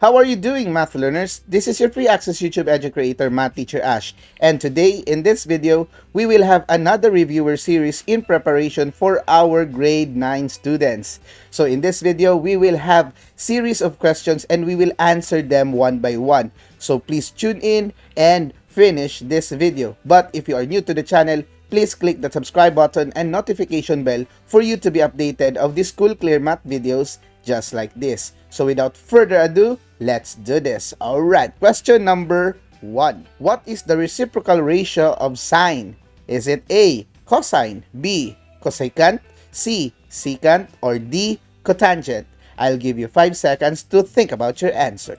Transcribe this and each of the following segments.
How are you doing, math learners? This is your free access YouTube edu creator, Math Teacher Ash. And today, in this video, we will have another reviewer series in preparation for our grade 9 students. So in this video, we will have series of questions and we will answer them one by one. So please tune in and finish this video. But if you are new to the channel, please click the subscribe button and notification bell for you to be updated of the School Clear Math videos just like this. So without further ado, let's do this. Alright, question number 1. What is the reciprocal ratio of sine? Is it A, cosine, B, cosecant, C, secant, or D, cotangent? I'll give you 5 seconds to think about your answer.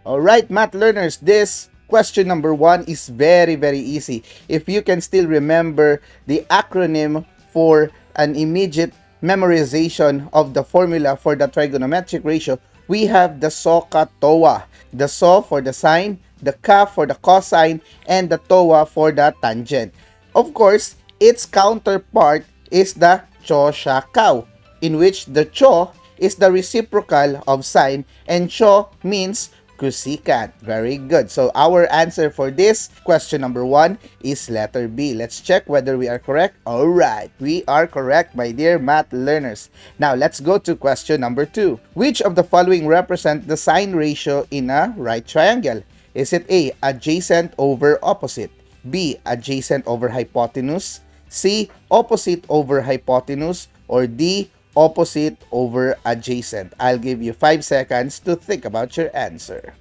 Alright, math learners, this question number 1 is very easy. If you can still remember the acronym for an immediate memorization of the formula for the trigonometric ratio, we have the SOHCAHTOA. The SO for the sine, the CA for the cosine, and the TOA for the tangent. Of course, its counterpart is the CHO-SIA-CAO, in which the CHO is the reciprocal of sine and CHO means cosecant. Very good. So our answer for this question number 1 is letter B. Let's check whether we are correct. Alright, we are correct, my dear math learners. Now let's go to question number 2. Which of the following represent the sine ratio in a right triangle? Is it A, adjacent over opposite, B, adjacent over hypotenuse, C, opposite over hypotenuse, or D, opposite over adjacent? I'll give you 5 seconds to think about your answer.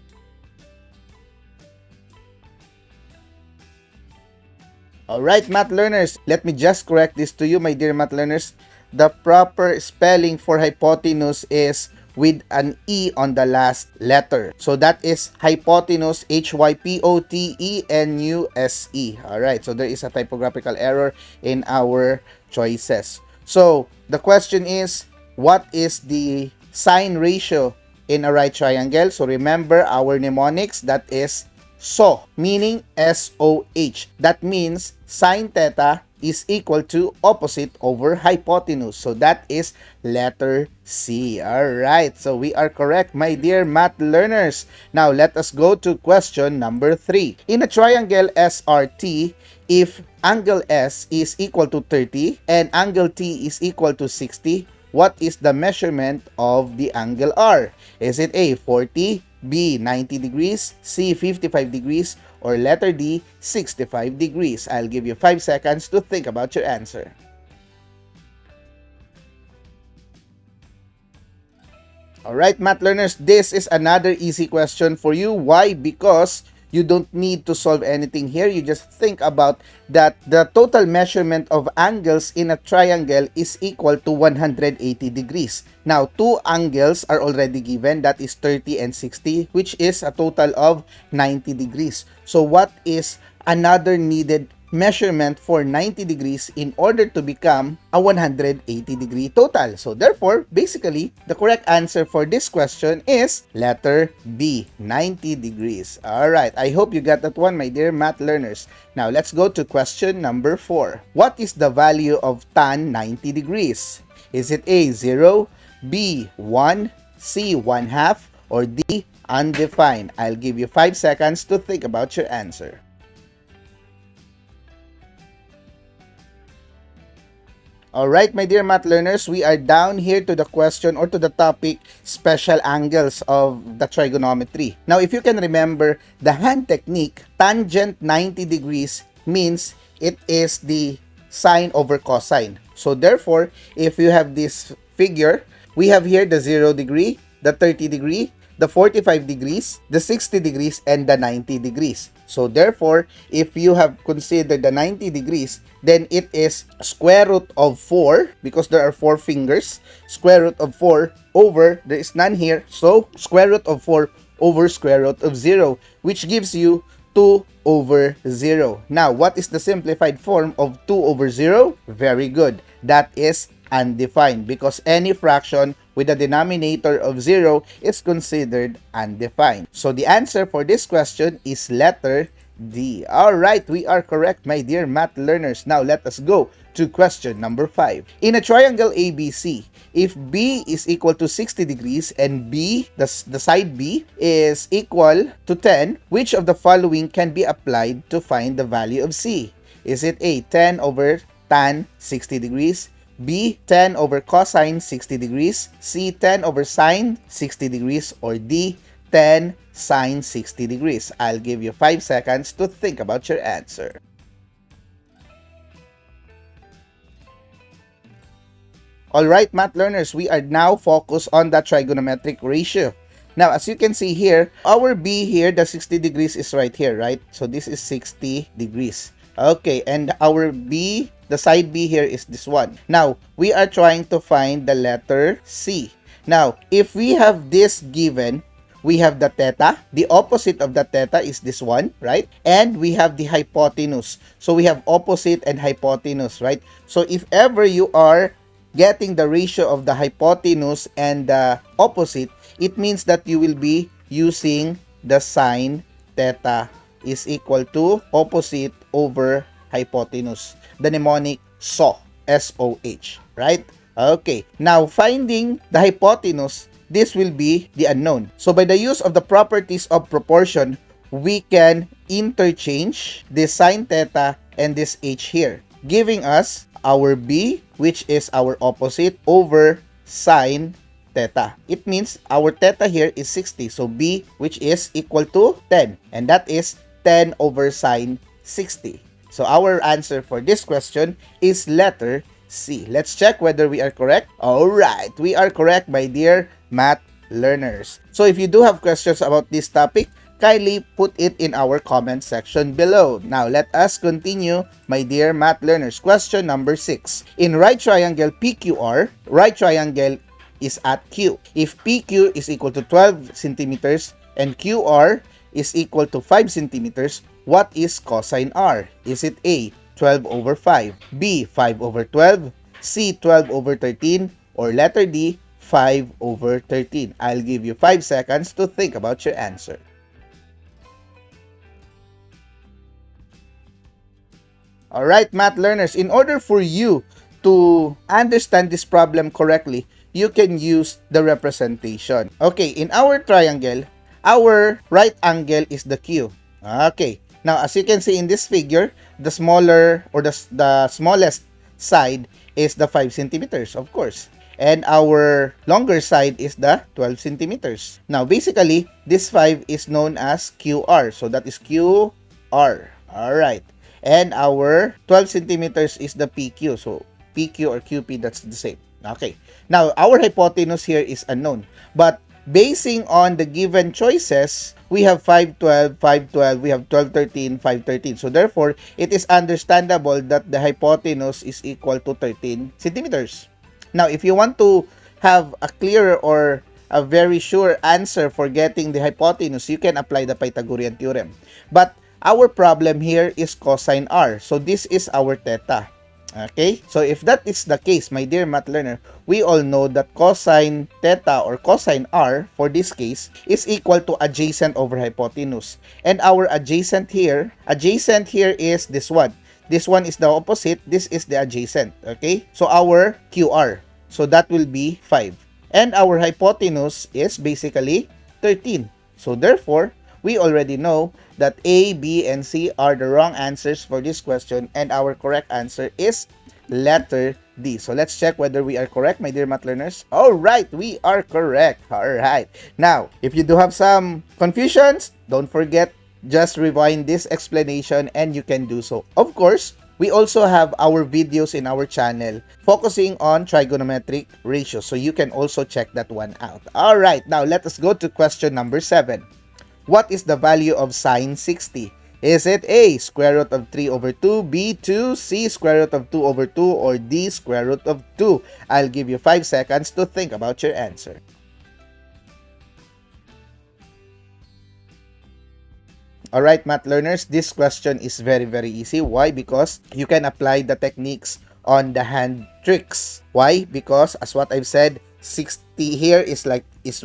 Alright, math learners, let me just correct this to you, my dear math learners. The proper spelling for hypotenuse is with an E on the last letter. So that is hypotenuse, Hypotenuse. Alright, so there is a typographical error in our choices. So the question is, what is the sine ratio in a right triangle? So remember our mnemonics, that is SO, meaning SOH. That means sine theta is equal to opposite over hypotenuse. So that is letter C. Alright, so we are correct, my dear math learners. Now let us go to question number 3. In a triangle SRT, if angle S is equal to 30 and angle T is equal to 60, what is the measurement of the angle R? Is it A, 40, B, 90 degrees, C, 55 degrees, or letter D, 65 degrees? I'll give you 5 seconds to think about your answer. Alright, math learners, this is another easy question for you. Why? Because you don't need to solve anything here. You just think about that the total measurement of angles in a triangle is equal to 180 degrees. Now, two angles are already given, that is 30 and 60, which is a total of 90 degrees. So what is another needed measurement for 90 degrees in order to become a 180 degree total? So therefore, basically, the correct answer for this question is letter B, 90 degrees. Alright, I hope you got that one, my dear math learners. Now let's go to question number 4. What is the value of tan 90 degrees? Is it A, 0, B, 1, C, 1/2, or D, undefined? I'll give you 5 seconds to think about your answer. Alright, my dear math learners, we are down here to the question or to the topic, special angles of the trigonometry. Now, if you can remember the hand technique, tangent 90 degrees means it is the sine over cosine. So therefore, if you have this figure, we have here the 0 degree, the 30 degree, the 45 degrees, the 60 degrees, and the 90 degrees. So therefore, if you have considered the 90 degrees, then it is square root of 4, because there are 4 fingers, square root of 4 over, there is none here, so square root of 4 over square root of 0, which gives you 2 over 0. Now, what is the simplified form of 2 over 0? Very good. That is undefined, because any fraction with a denominator of 0 is considered undefined. So the answer for this question is letter D. Alright, we are correct, my dear math learners. Now let us go to question number 5. In a triangle ABC, if B is equal to 60 degrees and B, the side B, is equal to 10, which of the following can be applied to find the value of C? Is it A, 10 over tan 60 degrees, B, 10 over cosine 60 degrees, C, 10 over sine 60 degrees, or D, 10 sine 60 degrees? I'll give you 5 seconds to think about your answer. Alright, math learners, we are now focused on the trigonometric ratio. Now, as you can see here, our B here, the 60 degrees is right here, right? So this is 60 degrees. Okay, and our B, the side B here is this one. Now, we are trying to find the letter C. Now, if we have this given, we have the theta. The opposite of the theta is this one, right? And we have the hypotenuse. So we have opposite and hypotenuse, right? So if ever you are getting the ratio of the hypotenuse and the opposite, it means that you will be using the sine theta is equal to opposite over hypotenuse. The mnemonic SOH, S-O-H, right? Okay, now finding the hypotenuse, this will be the unknown. So by the use of the properties of proportion, we can interchange this sine theta and this h here, giving us our B, which is our opposite, over sine theta. It means our theta here is 60. So B, which is equal to 10. And that is 10 over sine 60. So our answer for this question is letter C. Let's check whether we are correct. Alright, we are correct, my dear math learners. So if you do have questions about this topic, kindly put it in our comment section below. Now, let us continue, my dear math learners. Question number 6. In right triangle PQR, right triangle is at Q. If PQ is equal to 12 centimeters and QR is equal to 5 centimeters, what is cosine R? Is it A, 12 over 5, B, 5 over 12, C, 12 over 13, or letter D, 5 over 13? I'll give you 5 seconds to think about your answer. Alright, math learners, in order for you to understand this problem correctly, you can use the representation. Okay, in our triangle, our right angle is the Q. Okay, now as you can see in this figure, the smaller or the smallest side is the 5 centimeters, of course. And our longer side is the 12 centimeters. Now, basically, this 5 is known as QR. So that is QR. Alright. And our 12 centimeters is the PQ. So, PQ or QP, that's the same. Okay. Now, our hypotenuse here is unknown. But, basing on the given choices, we have 512, 512, we have 1213, 513. So, therefore, it is understandable that the hypotenuse is equal to 13 centimeters. Now, if you want to have a clearer or a very sure answer for getting the hypotenuse, you can apply the Pythagorean theorem. But, our problem here is cosine R. So, this is our theta. Okay? So, if that is the case, my dear math learner, we all know that cosine theta or cosine R, for this case, is equal to adjacent over hypotenuse. And our adjacent here is this one. This one is the opposite. This is the adjacent. Okay? So, our QR. So, that will be 5. And our hypotenuse is basically 13. So, therefore, we already know that A, B, and C are the wrong answers for this question, and our correct answer is letter D. So let's check whether we are correct, my dear math learners. Alright, we are correct. Alright. Now, if you do have some confusions, don't forget, just rewind this explanation and you can do so. Of course, we also have our videos in our channel focusing on trigonometric ratios, so you can also check that one out. Alright, now let us go to question number 7. What is the value of sine 60? Is it A, square root of 3 over 2, B, 2, C, square root of 2 over 2, or D, square root of 2? I'll give you 5 seconds to think about your answer. Alright, math learners, this question is very, very easy. Why? Because you can apply the techniques on the hand tricks. Why? Because, as what I've said, 60 here is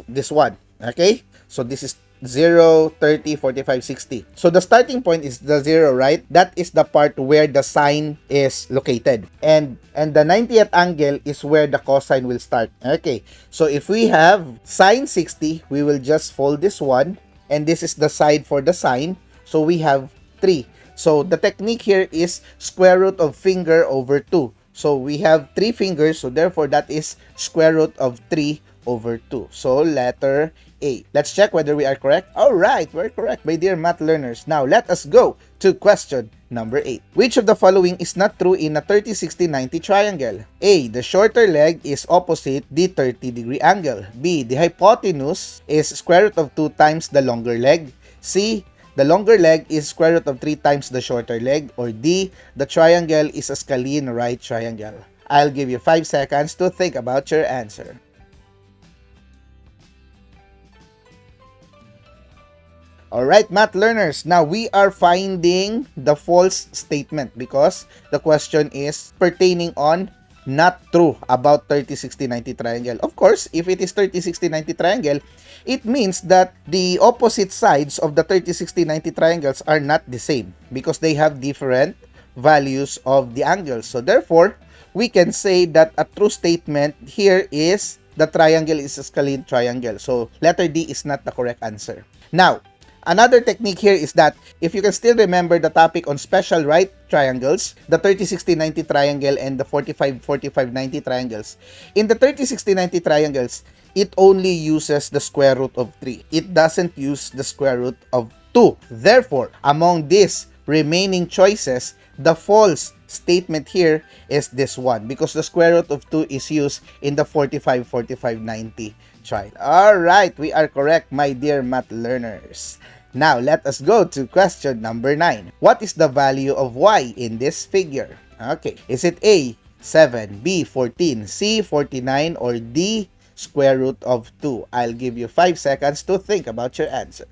this one. Okay? So, this is 0, 30, 45, 60. So the starting point is the 0, right? That is the part where the sine is located. And the 90th angle is where the cosine will start. Okay. So if we have sine 60, we will just fold this one. And this is the side for the sine. So we have 3. So the technique here is square root of finger over 2. So we have 3 fingers. So therefore that is square root of 3 over 2. So letter A. Let's check whether we are correct. Alright, we're correct, my dear math learners. Now let us go to question number 8. Which of the following is not true in a 30, 60, 90 triangle? A. The shorter leg is opposite the 30-degree angle. B. The hypotenuse is square root of 2 times the longer leg. C. The longer leg is square root of 3 times the shorter leg. Or D. The triangle is a scalene right triangle. I'll give you 5 seconds to think about your answer. Alright, math learners, now we are finding the false statement because the question is pertaining on not true about 30, 60, 90 triangle. Of course, if it is 30, 60, 90 triangle, it means that the opposite sides of the 30, 60, 90 triangles are not the same because they have different values of the angles. So therefore, we can say that a true statement here is the triangle is a scalene triangle. So letter D is not the correct answer. Now, another technique here is that if you can still remember the topic on special right triangles, the 30, 60, 90 triangle and the 45, 45, 90 triangles. In the 30, 60, 90 triangles, it only uses the square root of 3. It doesn't use the square root of 2. Therefore, among these remaining choices, the false statement here is this one because the square root of 2 is used in the 45, 45, 90 triangle. Alright, we are correct, my dear math learners. Now, let us go to question number 9. What is the value of y in this figure? Okay, is it A, 7, B, 14, C, 49, or D, square root of 2? I'll give you 5 seconds to think about your answer.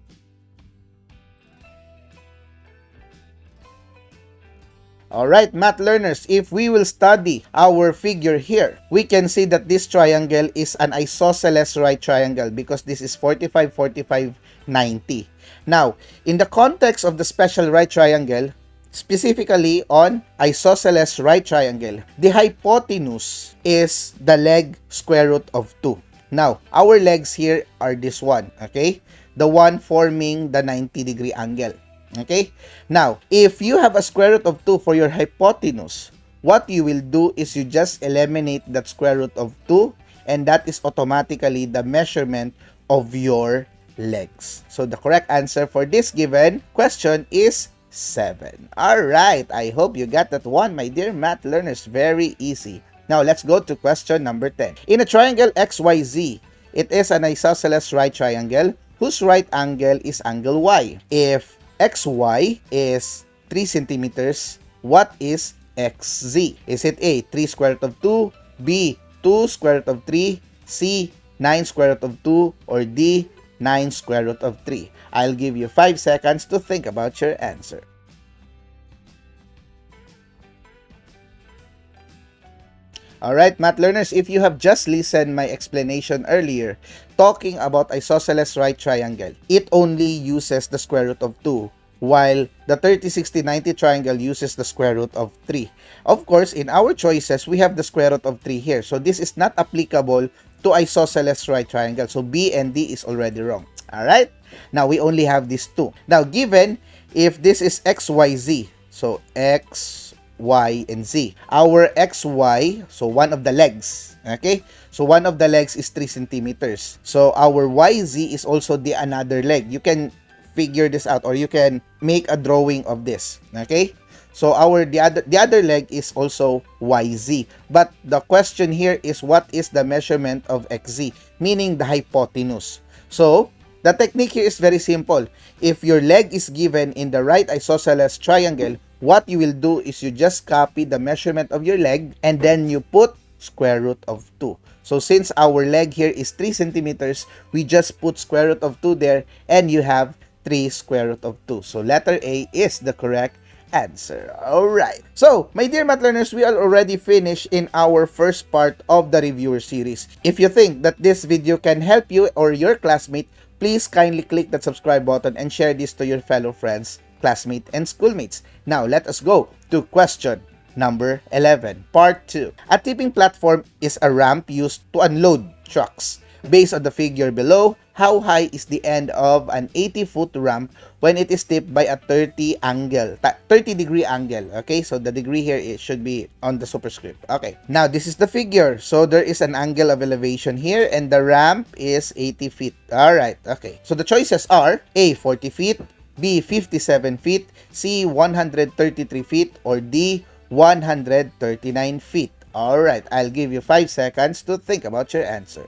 Alright, math learners, if we will study our figure here, we can see that this triangle is an isosceles right triangle because this is 45, 45, 90. Now, in the context of the special right triangle, specifically on isosceles right triangle, the hypotenuse is the leg square root of 2. Now, our legs here are this one, okay? The one forming the 90-degree angle. Okay, now if you have a square root of 2 for your hypotenuse, what you will do is you just eliminate that square root of 2 and that is automatically the measurement of your legs. So the correct answer for this given question is 7. Alright, I hope you got that one, my dear math learners. Very easy. Now let's go to question number 10. In a triangle XYZ, it is an isosceles right triangle whose right angle is angle Y. If XY is 3 centimeters, what is XZ? Is it A, 3 square root of 2, B, 2 square root of 3, C, 9 square root of 2, or D, 9 square root of 3? I'll give you 5 seconds to think about your answer. Alright, math learners, if you have just listened my explanation earlier, talking about isosceles right triangle, it only uses the square root of 2, while the 30, 60, 90 triangle uses the square root of 3. Of course, in our choices, we have the square root of 3 here. So this is not applicable to isosceles right triangle. So B and D is already wrong. Alright? Now, we only have these two. Now, given if this is XYZ, so X, Y, and Z. Our XY, so one of the legs, okay? So one of the legs is 3 centimeters. So our YZ is also the another leg. You can figure this out or you can make a drawing of this, okay? So the other leg is also YZ. But the question here is what is the measurement of XZ, meaning the hypotenuse. So the technique here is very simple. If your leg is given in the right isosceles triangle, what you will do is you just copy the measurement of your leg and then you put square root of 2. So since our leg here is 3 centimeters, we just put square root of 2 there and you have 3 square root of 2. So letter A is the correct answer. Alright. So, my dear math learners, we are already finished in our first part of the reviewer series. If you think that this video can help you or your classmate, please kindly click that subscribe button and share this to your fellow friends, classmates, and schoolmates. Now, let us go to question number 11, part 2. A tipping platform is a ramp used to unload trucks. Based on the figure below, how high is the end of an 80-foot ramp when it is tipped by a 30 degree angle? Okay, so the degree here, it should be on the superscript. Okay, now this is the figure. So there is an angle of elevation here and the ramp is 80 feet. All right, okay. So the choices are A, 40 feet, B, 57 feet, C, 133 feet, or D, 139 feet. All right, I'll give you 5 seconds to think about your answer.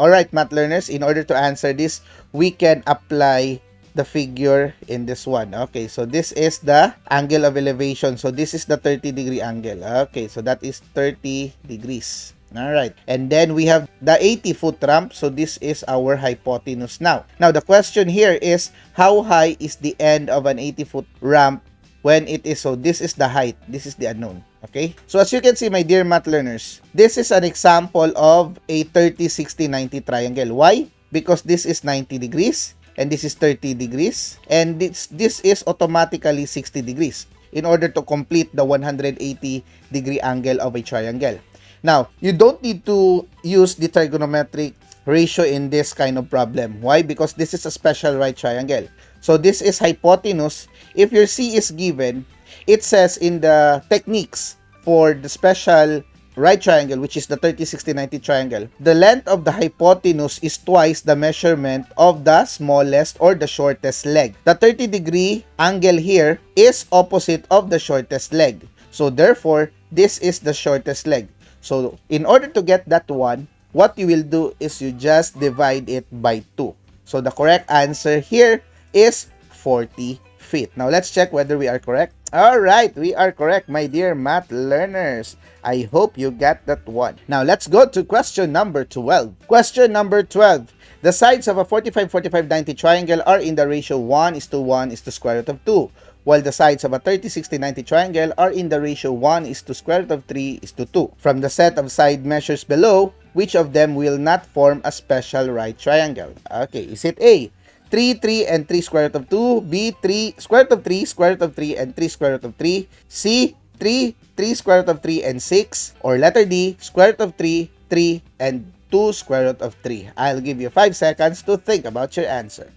Alright, math learners, in order to answer this, we can apply the figure in this one. Okay, so this is the angle of elevation. So this is the 30 degree angle. Okay, so that is 30 degrees. Alright, and then we have the 80-foot ramp. So this is our hypotenuse now. Now, the question here is, how high is the end of an 80-foot ramp when it is? So this is the height. This is the unknown. Okay, so as you can see, my dear math learners, this is an example of a 30, 60, 90 triangle. Why? Because this is 90 degrees and this is 30 degrees and this is automatically 60 degrees in order to complete the 180 degree angle of a triangle. Now, you don't need to use the trigonometric ratio in this kind of problem. Why? Because this is a special right triangle. So this is hypotenuse. If your C is given, it says in the techniques for the special right triangle, which is the 30, 60, 90 triangle, the length of the hypotenuse is twice the measurement of the smallest or the shortest leg. The 30 degree angle here is opposite of the shortest leg. So therefore, this is the shortest leg. So in order to get that one, what you will do is you just divide it by 2. So the correct answer here is 40 feet. Now let's check whether we are correct. Alright, we are correct, my dear math learners. I hope you got that one. Now let's go to question number 12. Question number 12. The sides of a 45, 45, 90 triangle are in the ratio 1:1 is to square root of 2. While the sides of a 30, 60, 90 triangle are in the ratio 1 is to square root of 3 is to 2. From the set of side measures below, which of them will not form a special right triangle? Okay, is it A, 3, 3, and 3 square root of 2, B, 3, square root of 3, square root of 3, and 3 square root of 3, C, 3, 3 square root of 3, and 6, or letter D, square root of 3, 3, and 2 square root of 3. I'll give you 5 seconds to think about your answer.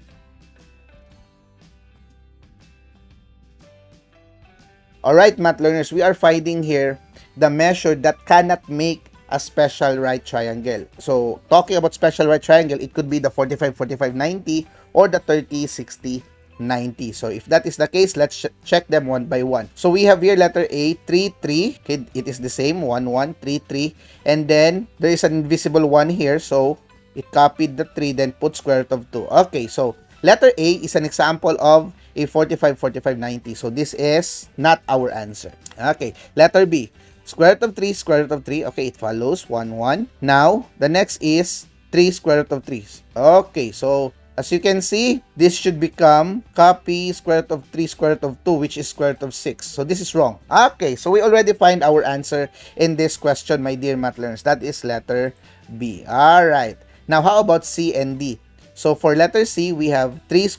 Alright, math learners, we are finding here the measure that cannot make a special right triangle. So, talking about special right triangle, it could be the 45, 45, 90 or the 30, 60, 90. So, if that is the case, let's check them one by one. So, we have here letter A, 3, 3. Okay, it is the same, 1, 1, 3, 3. And then, there is an invisible 1 here. So, it copied the 3, then put square root of 2. Okay, so, letter A is an example of a 45, 45, 90. So, this is not our answer. Okay, letter B. Square root of 3, square root of 3. Okay, it follows 1, 1. Now, the next is 3 square root of 3. Okay, so as you can see, this should become copy square root of 3 square root of 2, which is square root of 6. So this is wrong. Okay, so we already find our answer in this question, my dear math learners. That is letter B. All right. Now, how about C and D? So for letter C, we have 3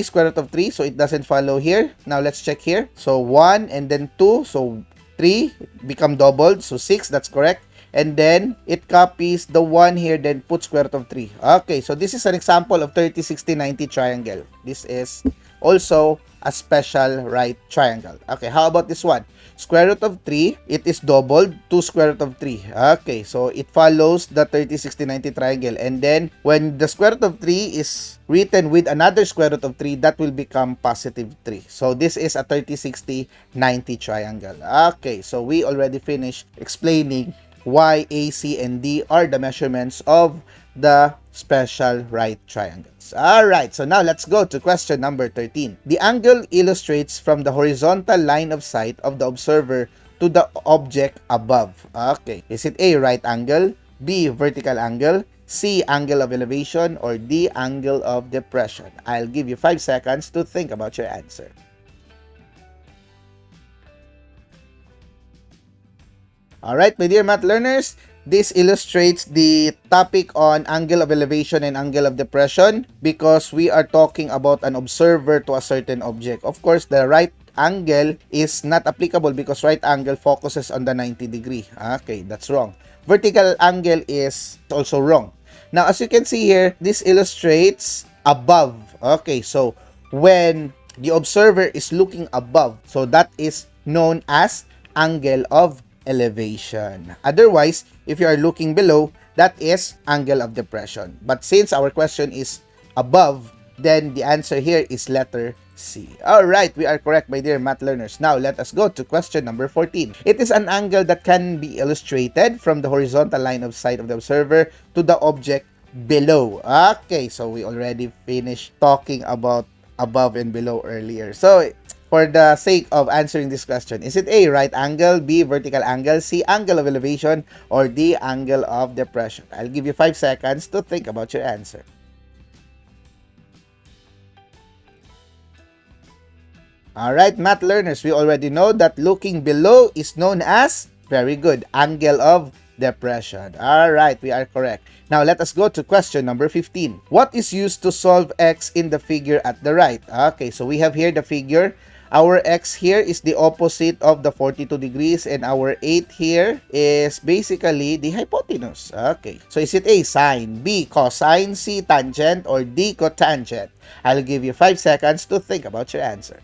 square root of 3. So it doesn't follow here. Now, let's check here. So 1 and then 2. So 3 become doubled, so 6, that's correct. And then it copies the 1 here, then put square root of 3. Okay, so this is an example of 30, 60, 90 triangle. This is also a special right triangle. Okay, how about this one? Square root of 3, it is doubled to square root of 3. Okay, so it follows the 30, 60, 90 triangle. And then when the square root of 3 is written with another square root of 3, that will become positive 3. So this is a 30, 60, 90 triangle. Okay, so we already finished explaining why A, C, and D are the measurements of the special right triangles. Alright, so now let's go to question number 13. The angle illustrates from the horizontal line of sight of the observer to the object above. Okay, is it A, right angle, B, vertical angle, C, angle of elevation, or D, angle of depression? I'll give you 5 seconds to think about your answer. Alright, my dear math learners, this illustrates the topic on angle of elevation and angle of depression because we are talking about an observer to a certain object. Of course, the right angle is not applicable because right angle focuses on the 90 degree. Okay, that's wrong. Vertical angle is also wrong. Now, as you can see here, this illustrates above. Okay, so when the observer is looking above, so that is known as angle of elevation. Otherwise, if you are looking below, that is angle of depression. But since our question is above, then the answer here is letter C. Alright, we are correct, my dear math learners. Now, let us go to question number 14. It is an angle that can be illustrated from the horizontal line of sight of the observer to the object below. Okay, so we already finished talking about above and below earlier. So, for the sake of answering this question, is it A, right angle, B, vertical angle, C, angle of elevation, or D, angle of depression? I'll give you 5 seconds to think about your answer. Alright, math learners, we already know that looking below is known as, very good, angle of depression. Alright, we are correct. Now, let us go to question number 15. What is used to solve x in the figure at the right? Okay, so we have here the figure. Our x here is the opposite of the 42 degrees and our 8 here is basically the hypotenuse. Okay, so is it A, sine, B, cosine, C, tangent, or D, cotangent? I'll give you 5 seconds to think about your answer.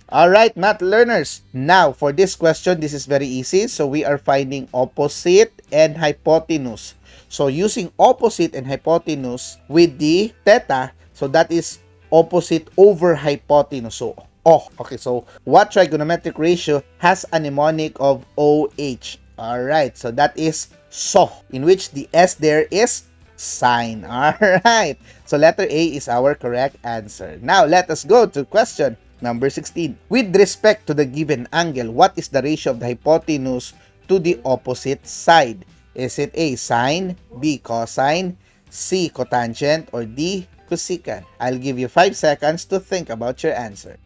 Alright, math learners. Now, for this question, this is very easy. So, we are finding opposite and hypotenuse. So, using opposite and hypotenuse with the theta, so that is opposite over hypotenuse. So, okay. So, what trigonometric ratio has a mnemonic of OH? Alright, so that is SO, in which the S there is sine. Alright, so letter A is our correct answer. Now, let us go to question number 16. With respect to the given angle, what is the ratio of the hypotenuse to the opposite side? Is it A, sine, B, cosine, C, cotangent, or D, cosecant? I'll give you 5 seconds to think about your answer.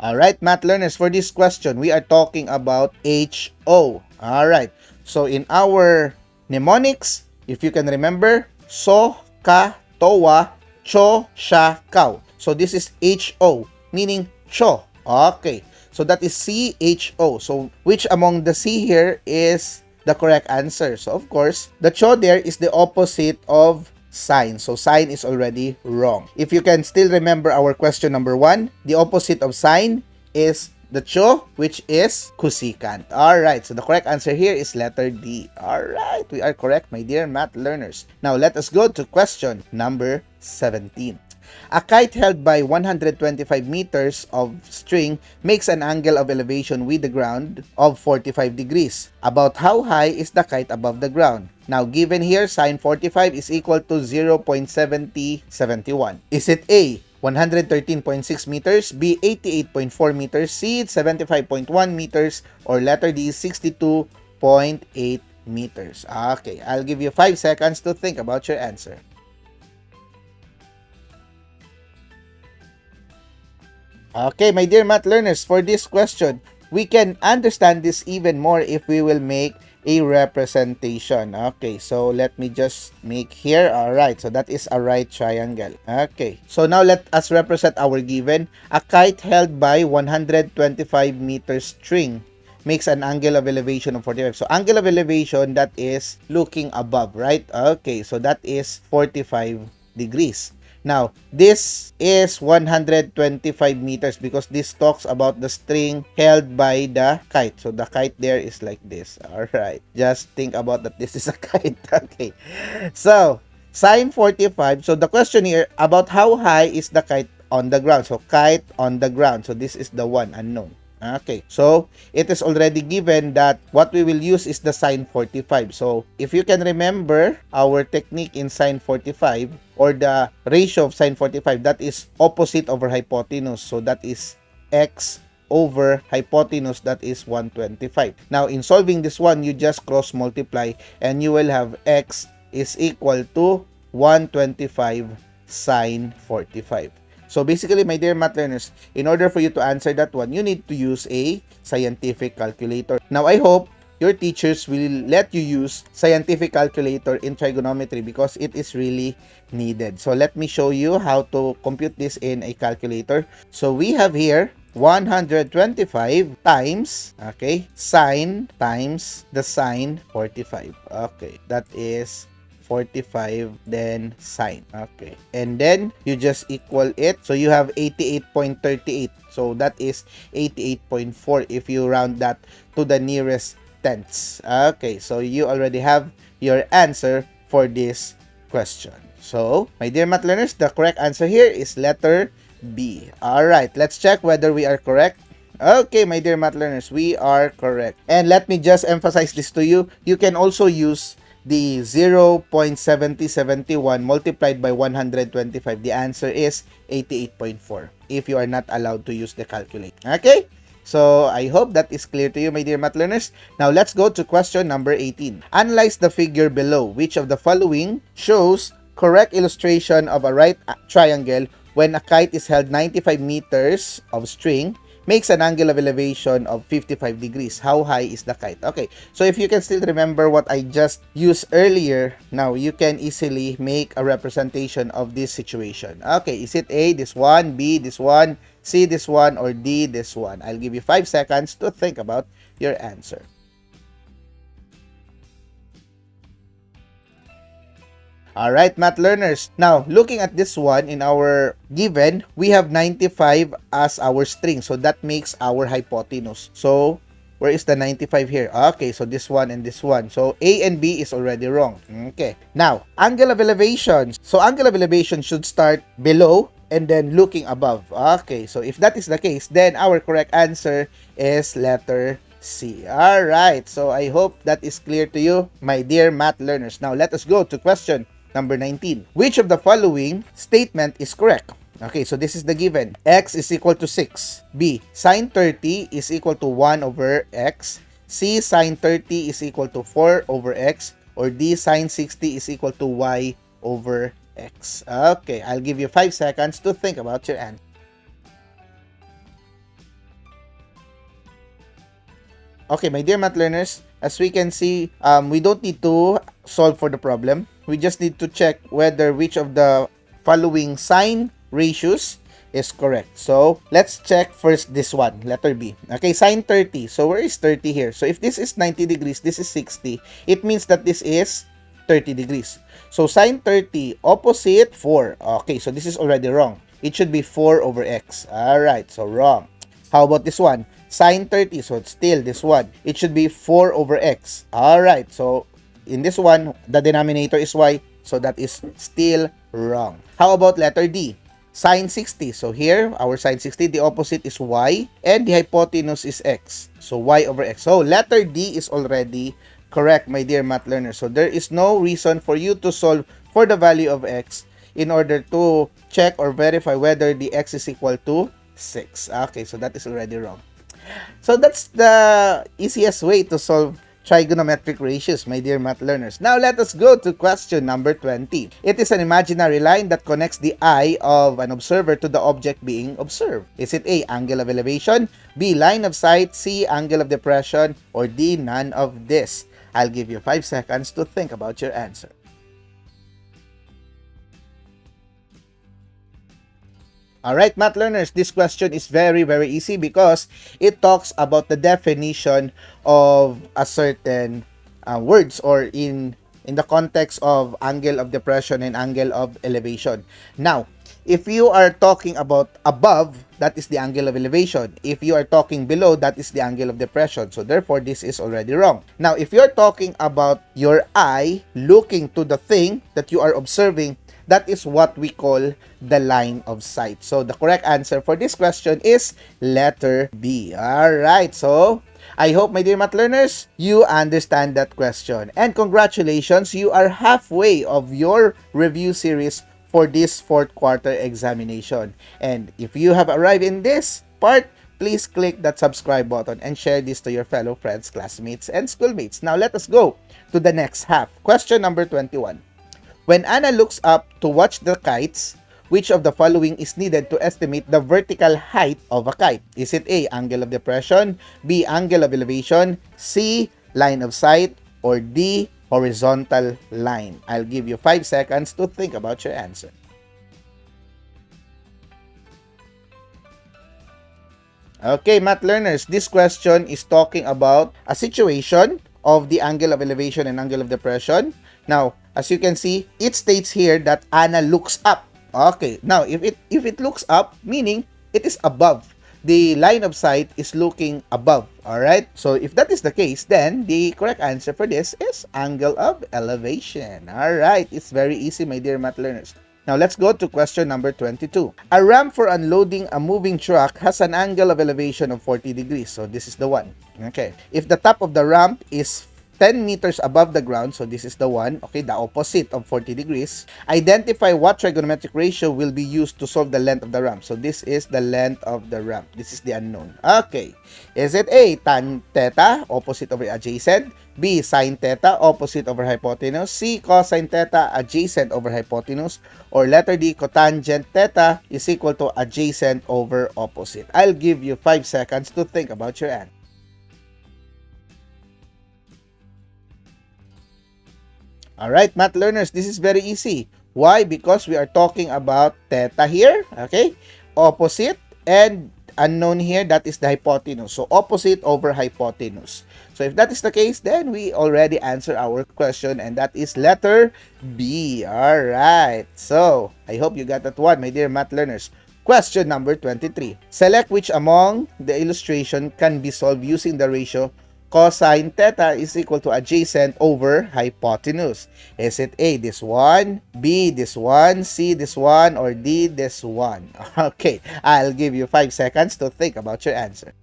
Alright, math learners, for this question, we are talking about HO. Alright, so in our mnemonics, if you can remember, so, ka, towa, cho, sha, kaw. So this is HO, meaning cho. Okay, so that is CHO. So which among the C here is the correct answer? So of course, the cho there is the opposite of sine. So sine is already wrong. If you can still remember our question number 1, the opposite of sine is the cho, which is cosecant. Alright, so the correct answer here is letter D. Alright, we are correct, my dear math learners. Now, let us go to question number 17. A kite held by 125 meters of string makes an angle of elevation with the ground of 45 degrees. About how high is the kite above the ground? Now, given here, sine 45 is equal to 0.7071. Is it A, 113.6 meters, B, 88.4 meters, C, 75.1 meters, or letter D, 62.8 meters? Okay, I'll give you 5 seconds to think about your answer. Okay, my dear math learners, for this question, we can understand this even more if we will make a representation. Okay, so let me just make here. Alright, so that is a right triangle. Okay, so now let us represent our given. A kite held by 125 meter string makes an angle of elevation of 45. So angle of elevation, that is looking above, right? Okay, so that is 45 degrees. Now, this is 125 meters because this talks about the string held by the kite. So, the kite there is like this. Alright. Just think about that this is a kite. Okay. So, sine 45. So, the question here about how high is the kite on the ground. So, kite on the ground. So, this is the one unknown. Okay, so it is already given that what we will use is the sine 45. So if you can remember our technique in sine 45 or the ratio of sine 45, that is opposite over hypotenuse. So that is x over hypotenuse, that is 125. Now in solving this one, you just cross multiply and you will have x is equal to 125 sine 45. So basically, my dear math learners, in order for you to answer that one, you need to use a scientific calculator. Now, I hope your teachers will let you use scientific calculator in trigonometry because it is really needed. So let me show you how to compute this in a calculator. So we have here 125 times, okay, sine times the sine 45. Okay, that is 45 then sine. Okay, and then you just equal it, so you have 88.38, so that is 88.4 if you round that to the nearest tenths. Okay, so you already have your answer for this question. So my dear math learners, the correct answer here is letter B. Alright, let's check whether we are correct. Okay, my dear math learners, we are correct. And let me just emphasize this to you. You can also use the 0.7071 multiplied by 125. The answer is 88.4 if you are not allowed to use the calculator. Okay? So, I hope that is clear to you, my dear math learners. Now, let's go to question number 18. Analyze the figure below. Which of the following shows correct illustration of a right triangle when a kite is held 95 meters of string, makes an angle of elevation of 55 degrees. How high is the kite? Okay, so if you can still remember what I just used earlier, now you can easily make a representation of this situation. Okay, is it A, this one, B, this one, C, this one, or D, this one? I'll give you 5 seconds to think about your answer. Alright, math learners. Now, looking at this one in our given, we have 95 as our string. So, that makes our hypotenuse. So, where is the 95 here? Okay, so this one and this one. So, A and B is already wrong. Okay. Now, angle of elevation. So, angle of elevation should start below and then looking above. Okay, so if that is the case, then our correct answer is letter C. Alright, so I hope that is clear to you, my dear math learners. Now, let us go to question number 19. Which of the following statement is correct? Okay, so this is the given. X is equal to 6. B, sine 30 is equal to 1 over x. C, sine 30 is equal to 4 over x. Or D, sine 60 is equal to y over x. Okay, I'll give you 5 seconds to think about your answer. Okay, my dear math learners, as we can see, we don't need to solve for the problem. We just need to check whether which of the following sign ratios is correct. So, let's check first this one, letter B. Okay, sine 30. So, where is 30 here? So, if this is 90 degrees, this is 60. It means that this is 30 degrees. So, sine 30, opposite 4. Okay, so this is already wrong. It should be 4 over x. Alright, so wrong. How about this one? Sine 30, so it's still this one. It should be 4 over x. Alright, so in this one, the denominator is y, so that is still wrong. How about letter D? Sine 60. So here, our sine 60, the opposite is y, and the hypotenuse is x. So y over x. So letter D is already correct, my dear math learners. So there is no reason for you to solve for the value of x in order to check or verify whether the x is equal to 6. Okay, so that is already wrong. So that's the easiest way to solve trigonometric ratios, my dear math learners. Now, let us go to question number 20. It is an imaginary line that connects the eye of an observer to the object being observed. Is it A, angle of elevation, B, line of sight, C, angle of depression, or D, none of this? I'll give you 5 seconds to think about your answer. Alright, math learners, this question is very, very easy because it talks about the definition of a certain words, or in the context of angle of depression and angle of elevation. Now, if you are talking about above, that is the angle of elevation. If you are talking below, that is the angle of depression. So therefore, this is already wrong. Now, if you're talking about your eye looking to the thing that you are observing, that is what we call the line of sight. So the correct answer for this question is letter B. Alright, so I hope, my dear math learners, you understand that question. And congratulations, you are halfway of your review series for this 4th quarter examination. And if you have arrived in this part, please click that subscribe button and share this to your fellow friends, classmates, and schoolmates. Now let us go to the next half. Question number 21. When Anna looks up to watch the kites, Which of the following is needed to estimate the vertical height of a kite? Is it A, angle of depression, B, angle of elevation, C, line of sight, or D, horizontal line? I'll give you 5 seconds to think about your answer. Okay, math learners, this question is talking about a situation of the angle of elevation and angle of depression. Now, as you can see, it states here that Anna looks up. Okay, now if it looks up, meaning it is above. The line of sight is looking above. All right? So if that is the case, then the correct answer for this is angle of elevation. All right, it's very easy, my dear math learners. Now, let's go to question number 22. A ramp for unloading a moving truck has an angle of elevation of 40 degrees. So, this is the one. Okay. If the top of the ramp is 10 meters above the ground, so this is the one, okay, the opposite of 40 degrees, identify what trigonometric ratio will be used to solve the length of the ramp. So, this is the length of the ramp. This is the unknown. Okay. Is it A, tan theta, opposite over adjacent? B, sine theta, opposite over hypotenuse. C, cosine theta, adjacent over hypotenuse. Or letter D, cotangent theta is equal to adjacent over opposite. I'll give you 5 seconds to think about your answer. Alright, math learners, this is very easy. Why? Because we are talking about theta here, okay? Opposite, and unknown here, that is the hypotenuse. So, opposite over hypotenuse. So, if that is the case, then we already answer our question, and that is letter B. Alright. So, I hope you got that one, my dear math learners. Question number 23. Select which among the illustration can be solved using the ratio cosine theta is equal to adjacent over hypotenuse. Is it A, this one, B, this one, C, this one, or D, this one? Okay, I'll give you 5 seconds to think about your answer.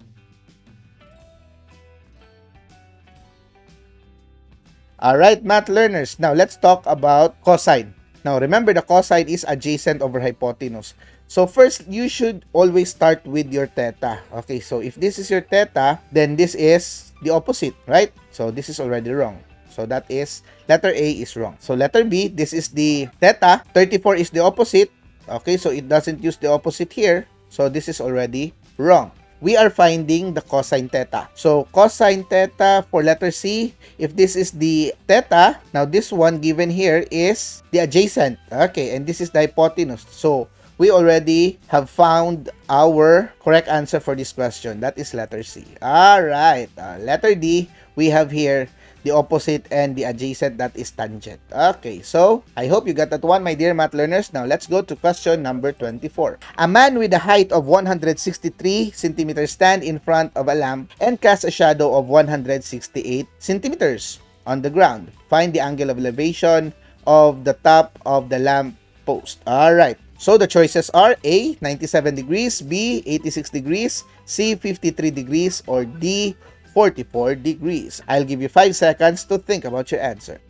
Alright, math learners, now let's talk about cosine. Now, remember the cosine is adjacent over hypotenuse. So, first, you should always start with your theta. Okay, so if this is your theta, then this is the opposite, right? So, this is already wrong. So, that is, letter A is wrong. So, letter B, this is the theta. 34 is the opposite. Okay, so it doesn't use the opposite here. So, this is already wrong. We are finding the cosine theta. So, cosine theta for letter C, if this is the theta, now this one given here is the adjacent. Okay, and this is the hypotenuse. So, we already have found our correct answer for this question. That is letter C. Alright, letter D, we have here the opposite and the adjacent, that is tangent. Okay, so I hope you got that one, my dear math learners. Now, let's go to question number 24. A man with a height of 163 centimeters stand in front of a lamp and cast a shadow of 168 centimeters on the ground. Find the angle of elevation of the top of the lamp post. Alright. So, the choices are A, 97 degrees, B, 86 degrees, C, 53 degrees, or D, 44 degrees. I'll give you 5 seconds to think about your answer.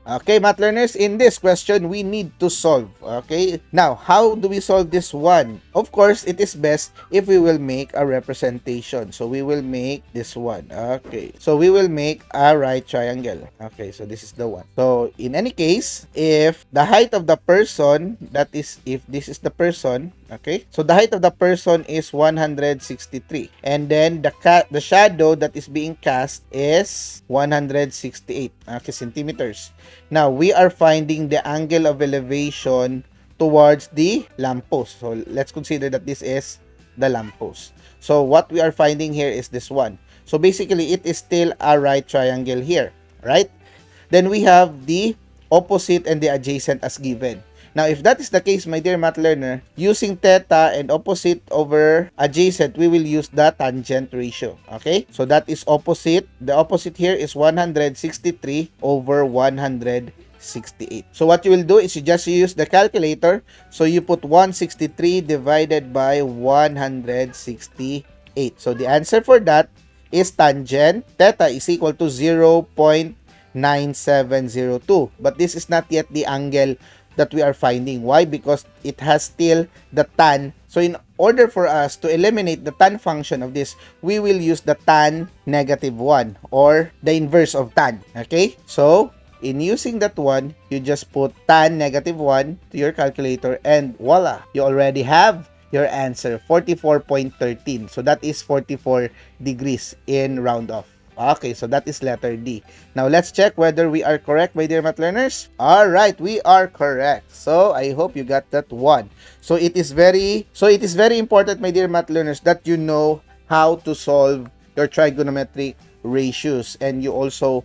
Okay, math learners, in this question, we need to solve. Okay, now, how do we solve this one? Of course, it is best if we will make a representation. So, we will make this one. Okay, so we will make a right triangle. Okay, so this is the one. So, in any case, if the height of the person, that is, if this is the person, okay, so the height of the person is 163. And then, the shadow that is being cast is 168. Okay, centimeters. Now, we are finding the angle of elevation towards the lamppost. So, let's consider that this is the lamppost. So, what we are finding here is this one. So, basically, it is still a right triangle here, right? Then, we have the opposite and the adjacent as given. Now, if that is the case, my dear math learner, using theta and opposite over adjacent, we will use the tangent ratio. Okay? So, that is opposite. The opposite here is 163 over 168. So, what you will do is you just use the calculator. So, you put 163 divided by 168. So, the answer for that is tangent theta is equal to 0.9702. But this is not yet the angle that we are finding. Why? Because it has still the tan. So, in order for us to eliminate the tan function of this, we will use the tan -1 or the inverse of tan. Okay? So, in using that one, you just put tan -1 to your calculator and voila, you already have your answer, 44.13. So that is 44 degrees in round off. Okay, so that is letter D. Now let's check whether we are correct, my dear math learners. All right, we are correct. So I hope you got that one. So it is very important, my dear math learners, that you know how to solve your trigonometric ratios, and you also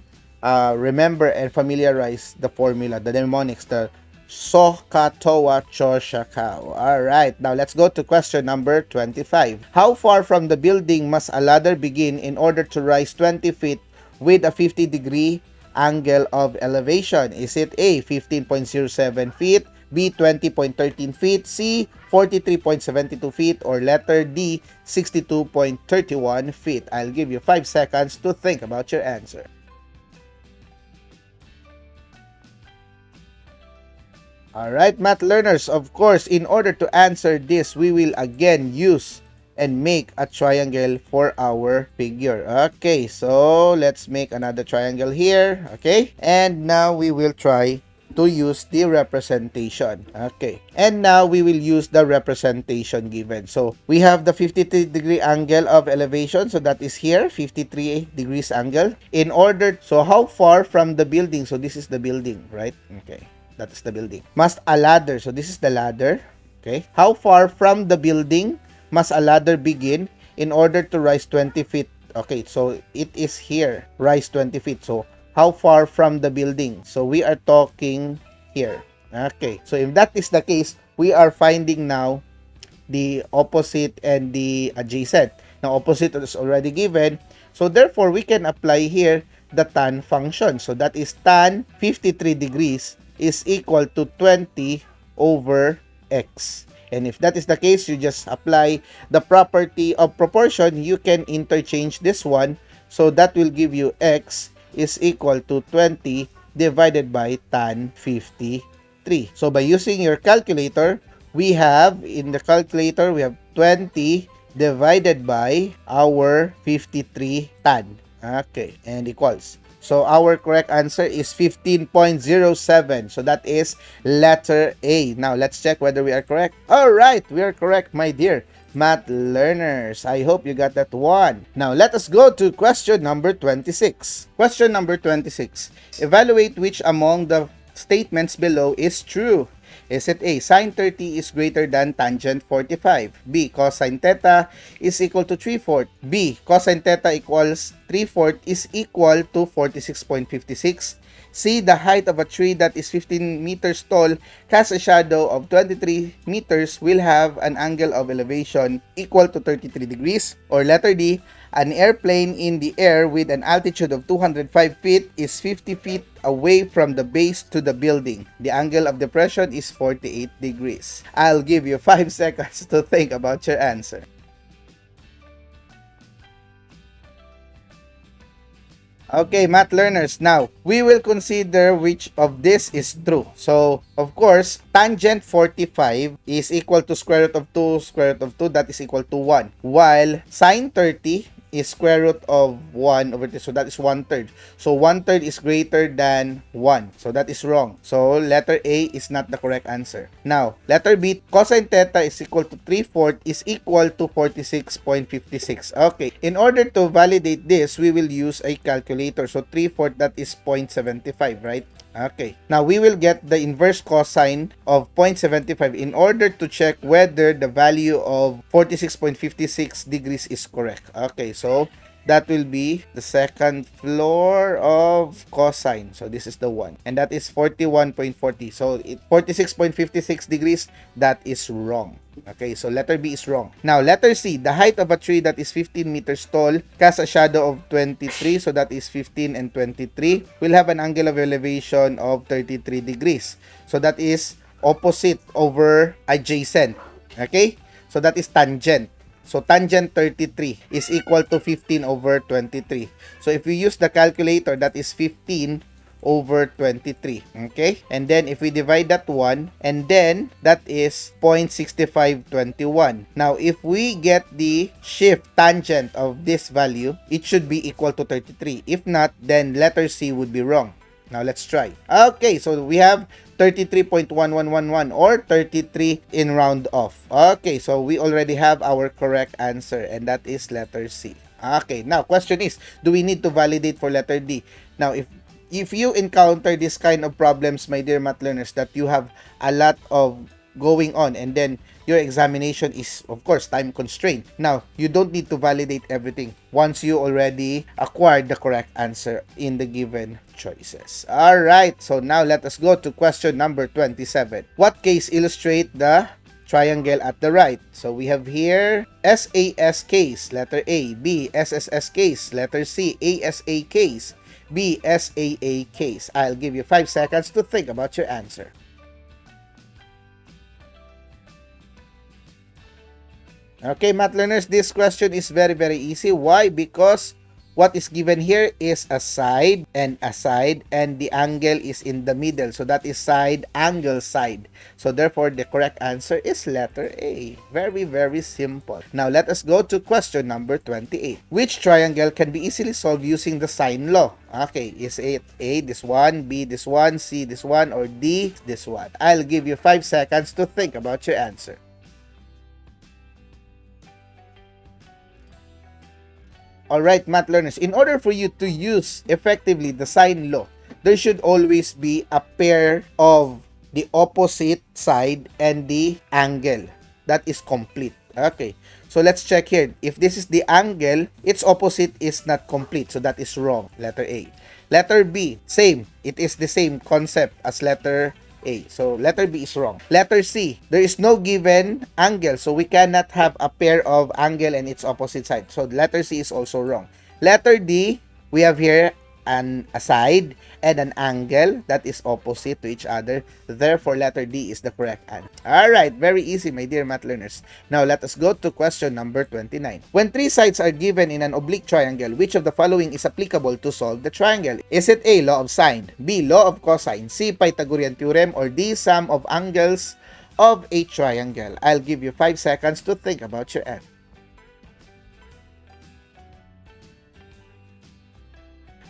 remember and familiarize the formula, the mnemonics, the SOHCAHTOA CHORSHAKAW. Alright, now let's go to question number 25. How far from the building must a ladder begin in order to rise 20 feet with a 50-degree angle of elevation? Is it A, 15.07 feet, B, 20.13 feet, C, 43.72 feet, or letter D, 62.31 feet? I'll give you 5 seconds to think about your answer. Alright, math learners, of course, in order to answer this, we will again use and make a triangle for our figure. Okay, so let's make another triangle here. Okay, and now we will try to use the representation. Okay, and now we will use the representation given. So we have the 53-degree angle of elevation, so that is here, 53 degrees angle. In order, so how far from the building? So this is the building, right? Okay, that is the building. Must a ladder, so this is the ladder. Okay, how far from the building must a ladder begin in order to rise 20 feet? Okay, so it is here, rise 20 feet. So how far from the building? So we are talking here. Okay, so if that is the case, we are finding now the opposite and the adjacent. Now opposite is already given, so therefore we can apply here the tan function. So that is tan 53 degrees is equal to 20 over x. And if that is the case, you just apply the property of proportion. You can interchange this one, so that will give you x is equal to 20 divided by tan 53. So by using your calculator, we have in the calculator, we have 20 divided by our 53 tan. Okay, and equals. So our correct answer is 15.07. So that is letter A. Now let's check whether we are correct. All right, we are correct, my dear math learners. I hope you got that one. Now let us go to question number 26. Question number 26. Evaluate which among the statements below is true. Is it A, sine 30 is greater than tangent 45? B, cosine theta is equal to 3/4? B, cosine theta equals 3/4 is equal to 46.56? C, the height of a tree that is 15 meters tall casts a shadow of 23 meters will have an angle of elevation equal to 33 degrees? Or letter D, an airplane in the air with an altitude of 205 feet is 50 feet away from the base to the building. The angle of depression is 48 degrees. I'll give you 5 seconds to think about your answer. Okay, math learners, now we will consider which of this is true. So, of course, tangent 45 is equal to square root of 2, square root of 2, that is equal to 1. While sine 30 is square root of 1 over 2, so that is 1/3. So 1/3 is greater than 1. So that is wrong. So letter A is not the correct answer. Now, letter B, cosine theta is equal to 3/4 is equal to 46.56. Okay, in order to validate this, we will use a calculator. So 3/4, that is 0.75, right? Okay, now we will get the inverse cosine of 0.75 in order to check whether the value of 46.56 degrees is correct. Okay, so that will be the second floor of cosine. So this is the one, and that is 41.40. So 46.56 degrees, that is wrong. Okay, so letter B is wrong. Now, letter C, the height of a tree that is 15 meters tall casts a shadow of 23, so that is 15 and 23, will have an angle of elevation of 33 degrees. So that is opposite over adjacent. Okay, so that is tangent. So tangent 33 is equal to 15 over 23. So if we use the calculator, that is 15 over 23. Okay, and then if we divide that one, and then that is 0.6521. Now if we get the shift tangent of this value, it should be equal to 33. If not, then letter C would be wrong. Now let's try. Okay, so we have 33.1111 or 33 in round off. Okay, so we already have our correct answer, and that is letter C. Okay, now question is, do we need to validate for letter D? Now, if you encounter this kind of problems, my dear math learners, that you have a lot of going on and then your examination is of course time constrained. Now, you don't need to validate everything once you already acquired the correct answer in the given choices. All right, so now let us go to question number 27. What case illustrate the triangle at the right? So we have here SAS case, letter A. B, SSS case, letter C. ASA case, B, SAA case. I'll give you 5 seconds to think about your answer. Okay, math learners, this question is very easy. Why? Because what is given here is a side, and the angle is in the middle. So that is side, angle, side. So therefore, the correct answer is letter A. Very simple. Now, let us go to question number 28. Which triangle can be easily solved using the sine law? Okay, is it A, this one, B, this one, C, this one, or D, this one? I'll give you 5 seconds to think about your answer. Alright, math learners, in order for you to use effectively the sine law, there should always be a pair of the opposite side and the angle. That is complete. Okay, so let's check here. If this is the angle, its opposite is not complete. So that is wrong. Letter A. Letter B, same. It is the same concept as letter A. So letter B is wrong. Letter C, there is no given angle, so we cannot have a pair of angle and its opposite side. So letter C is also wrong. Letter D, we have here a side and an angle that is opposite to each other. Therefore, letter D is the correct answer. Alright, very easy, my dear math learners. Now, let us go to question number 29. When 3 sides are given in an oblique triangle, which of the following is applicable to solve the triangle? Is it A, law of sine, B, law of cosine, C, Pythagorean theorem, or D, sum of angles of a triangle? I'll give you 5 seconds to think about your answer.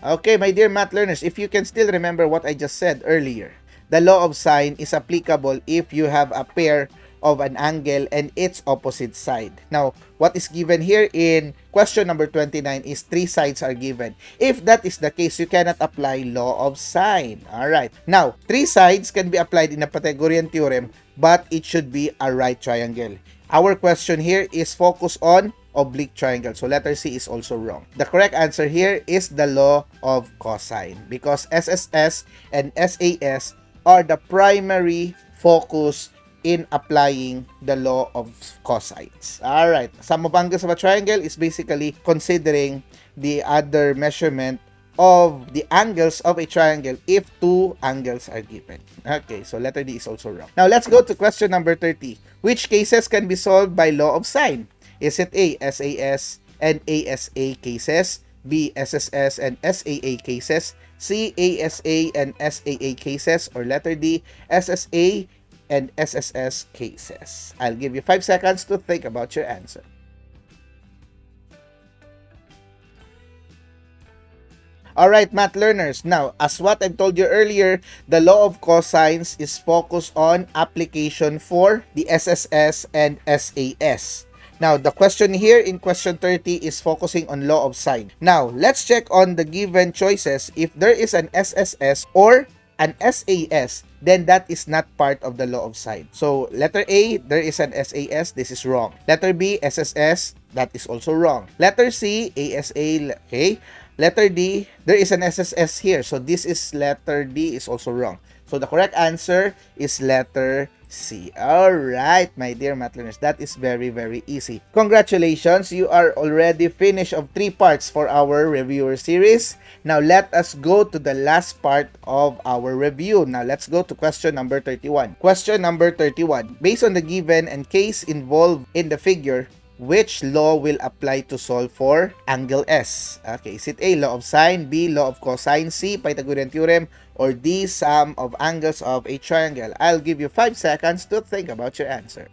Okay, my dear math learners, if you can still remember what I just said earlier, the law of sine is applicable if you have a pair of an angle and its opposite side. Now, what is given here in question number 29 is 3 sides are given. If that is the case, you cannot apply law of sine. Alright. Now, 3 sides can be applied in a Pythagorean theorem, but it should be a right triangle. Our question here is focused on oblique triangle. So letter C is also wrong. The correct answer here is the law of cosine, because SSS and SAS are the primary focus in applying the law of cosines. Alright, sum of angles of a triangle is basically considering the other measurement of the angles of a triangle if 2 angles are given. Okay, so letter D is also wrong. Now, let's go to question number 30. Which cases can be solved by law of sine? Is it A, SAS and ASA cases, B, SSS and SAA cases, C, ASA and SAA cases, or letter D, SSA and SSS cases? I'll give you 5 seconds to think about your answer. Alright, math learners, now, as what I told you earlier, the law of cosines is focused on application for the SSS and SAS. Now, the question here in question 30 is focusing on law of sine. Now, let's check on the given choices. If there is an SSS or an SAS, then that is not part of the law of sine. So, letter A, there is an SAS. This is wrong. Letter B, SSS. That is also wrong. Letter C, ASA. Okay. Letter D, there is an SSS here. So, this is letter D is also wrong. So, the correct answer is letter C. Alright, my dear math learners, that is very easy. Congratulations, you are already finished of 3 parts for our reviewer series. Now, let us go to the last part of our review. Now, let's go to question number 31. Question number 31. Based on the given and case involved in the figure, which law will apply to solve for angle S? Okay, is it A, law of sine, B, law of cosine, C, Pythagorean theorem, or D, sum of angles of a triangle? I'll give you 5 seconds to think about your answer.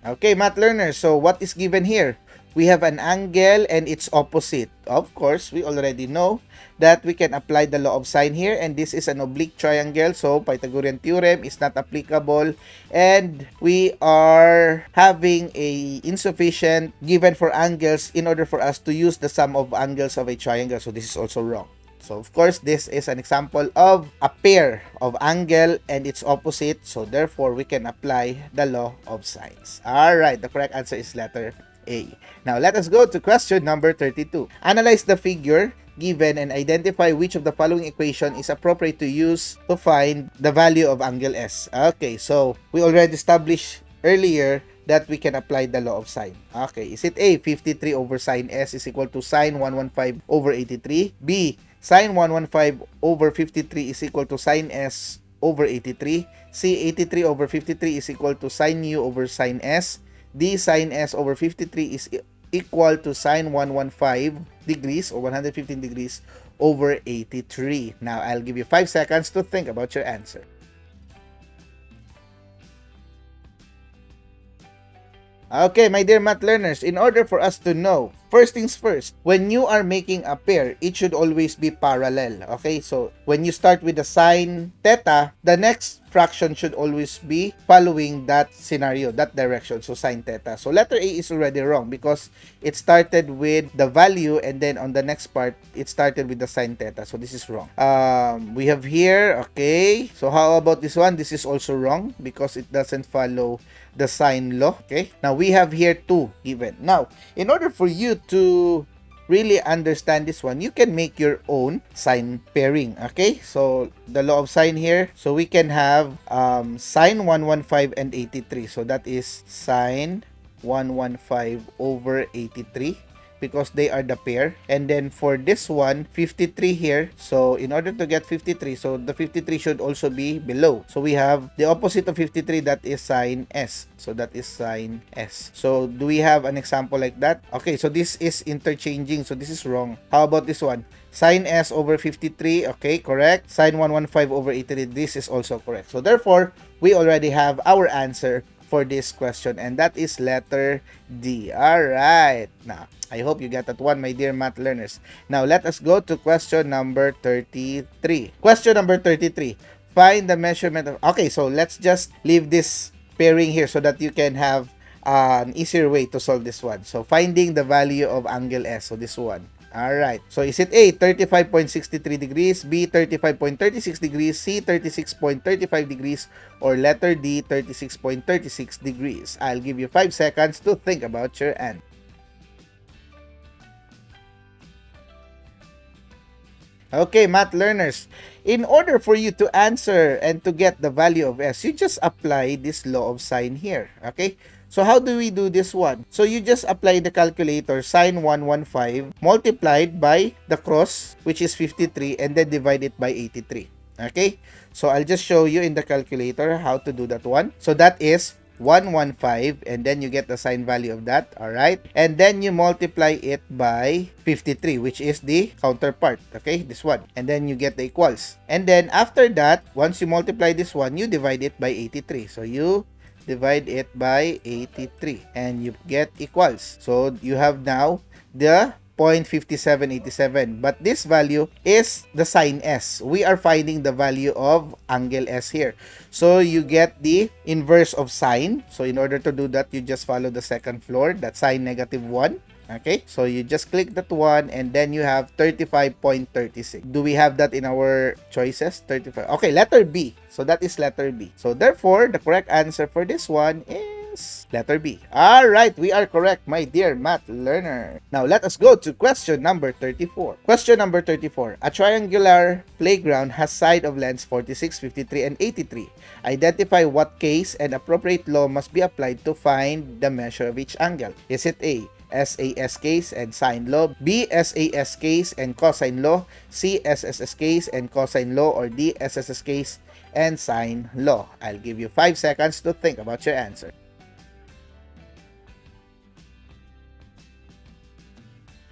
Okay, math learners, so what is given here? we have an angle and its opposite. Of course, we already know that we can apply the law of sine here, and this is an oblique triangle, so Pythagorean theorem is not applicable, and we are having a insufficient given for angles in order for us to use the sum of angles of a triangle, so this is also wrong. So, of course, this is an example of a pair of angle and its opposite. So, therefore, we can apply the law of sines. Alright, the correct answer is letter A. Now, let us go to question number 32. Analyze the figure given and identify which of the following equation is appropriate to use to find the value of angle S. Okay, so we already established earlier that we can apply the law of sine. Okay, is it A, 53 over sine S is equal to sine 115 over 83? B, sine 115 over 53 is equal to sine S over 83. C, 83 over 53 is equal to sine U over sine S. D, sine S over 53 is equal to sine 115 degrees or 115 degrees over 83. Now, I'll give you 5 seconds to think about your answer. Okay, my dear math learners, in order for us to know, first things first, when you are making a pair, it should always be parallel. Okay, so when you start with the sine theta, the next fraction should always be following that scenario, that direction, so sine theta. So letter A is already wrong because it started with the value and then on the next part, it started with the sine theta. So this is wrong. We have here, okay, so how about this one? This is also wrong because it doesn't follow the sine law. Okay, now we have here 2 given. Now, in order for you to really understand this one, you can make your own sine pairing. Okay, so the law of sine here, so we can have sine 115 and 83. So that is sine 115 over 83 because they are the pair. And then for this one, 53 here. So in order to get 53, so the 53 should also be below. So we have the opposite of 53, that is sine S. So that is sine S. So do we have an example like that? Okay, so this is interchanging. So this is wrong. How about this one? Sine S over 53, okay, correct. Sine 115 over 83, this is also correct. So therefore, we already have our answer for this question, and that is letter D. Alright, now I hope you get that one, my dear math learners. Now let us go to question number 33. Question number 33, find the measurement of, okay, so let's just leave this pairing here so that you can have an easier way to solve this one. So finding the value of angle S, so this one. Alright, so is it A, 35.63 degrees, B, 35.36 degrees, C, 36.35 degrees, or letter D, 36.36 degrees? I'll give you 5 seconds to think about your answer. Okay, math learners, in order for you to answer and to get the value of S, you just apply this law of sine here, okay? So how do we do this one? So you just apply the calculator, sine 115 multiplied by the cross, which is 53, and then divide it by 83, okay? So I'll just show you in the calculator how to do that one. So that is 115, and then you get the sine value of that, all right? And then you multiply it by 53, which is the counterpart, okay? This one. And then you get the equals. And then after that, once you multiply this one, you divide it by 83. So you divide it by 83 and you get equals. So you have now the 0.5787, but this value is the sine S. We are finding the value of angle S here. So you get the inverse of sine. So in order to do that, you just follow the second floor, that's sine -1. Okay, so you just click that one and then you have 35.36. Do we have that in our choices? 35. Okay, letter B. So that is letter B. So therefore, the correct answer for this one is letter B. Alright, we are correct, my dear math learner. Now, let us go to question number 34. Question number 34. A triangular playground has side of lengths 46, 53, and 83. Identify what case and appropriate law must be applied to find the measure of each angle. Is it A, SAS case and sine law, B, SAS case and cosine law, C, SSS case and cosine law, or D, SSS case and sine law? I'll give you 5 seconds to think about your answer.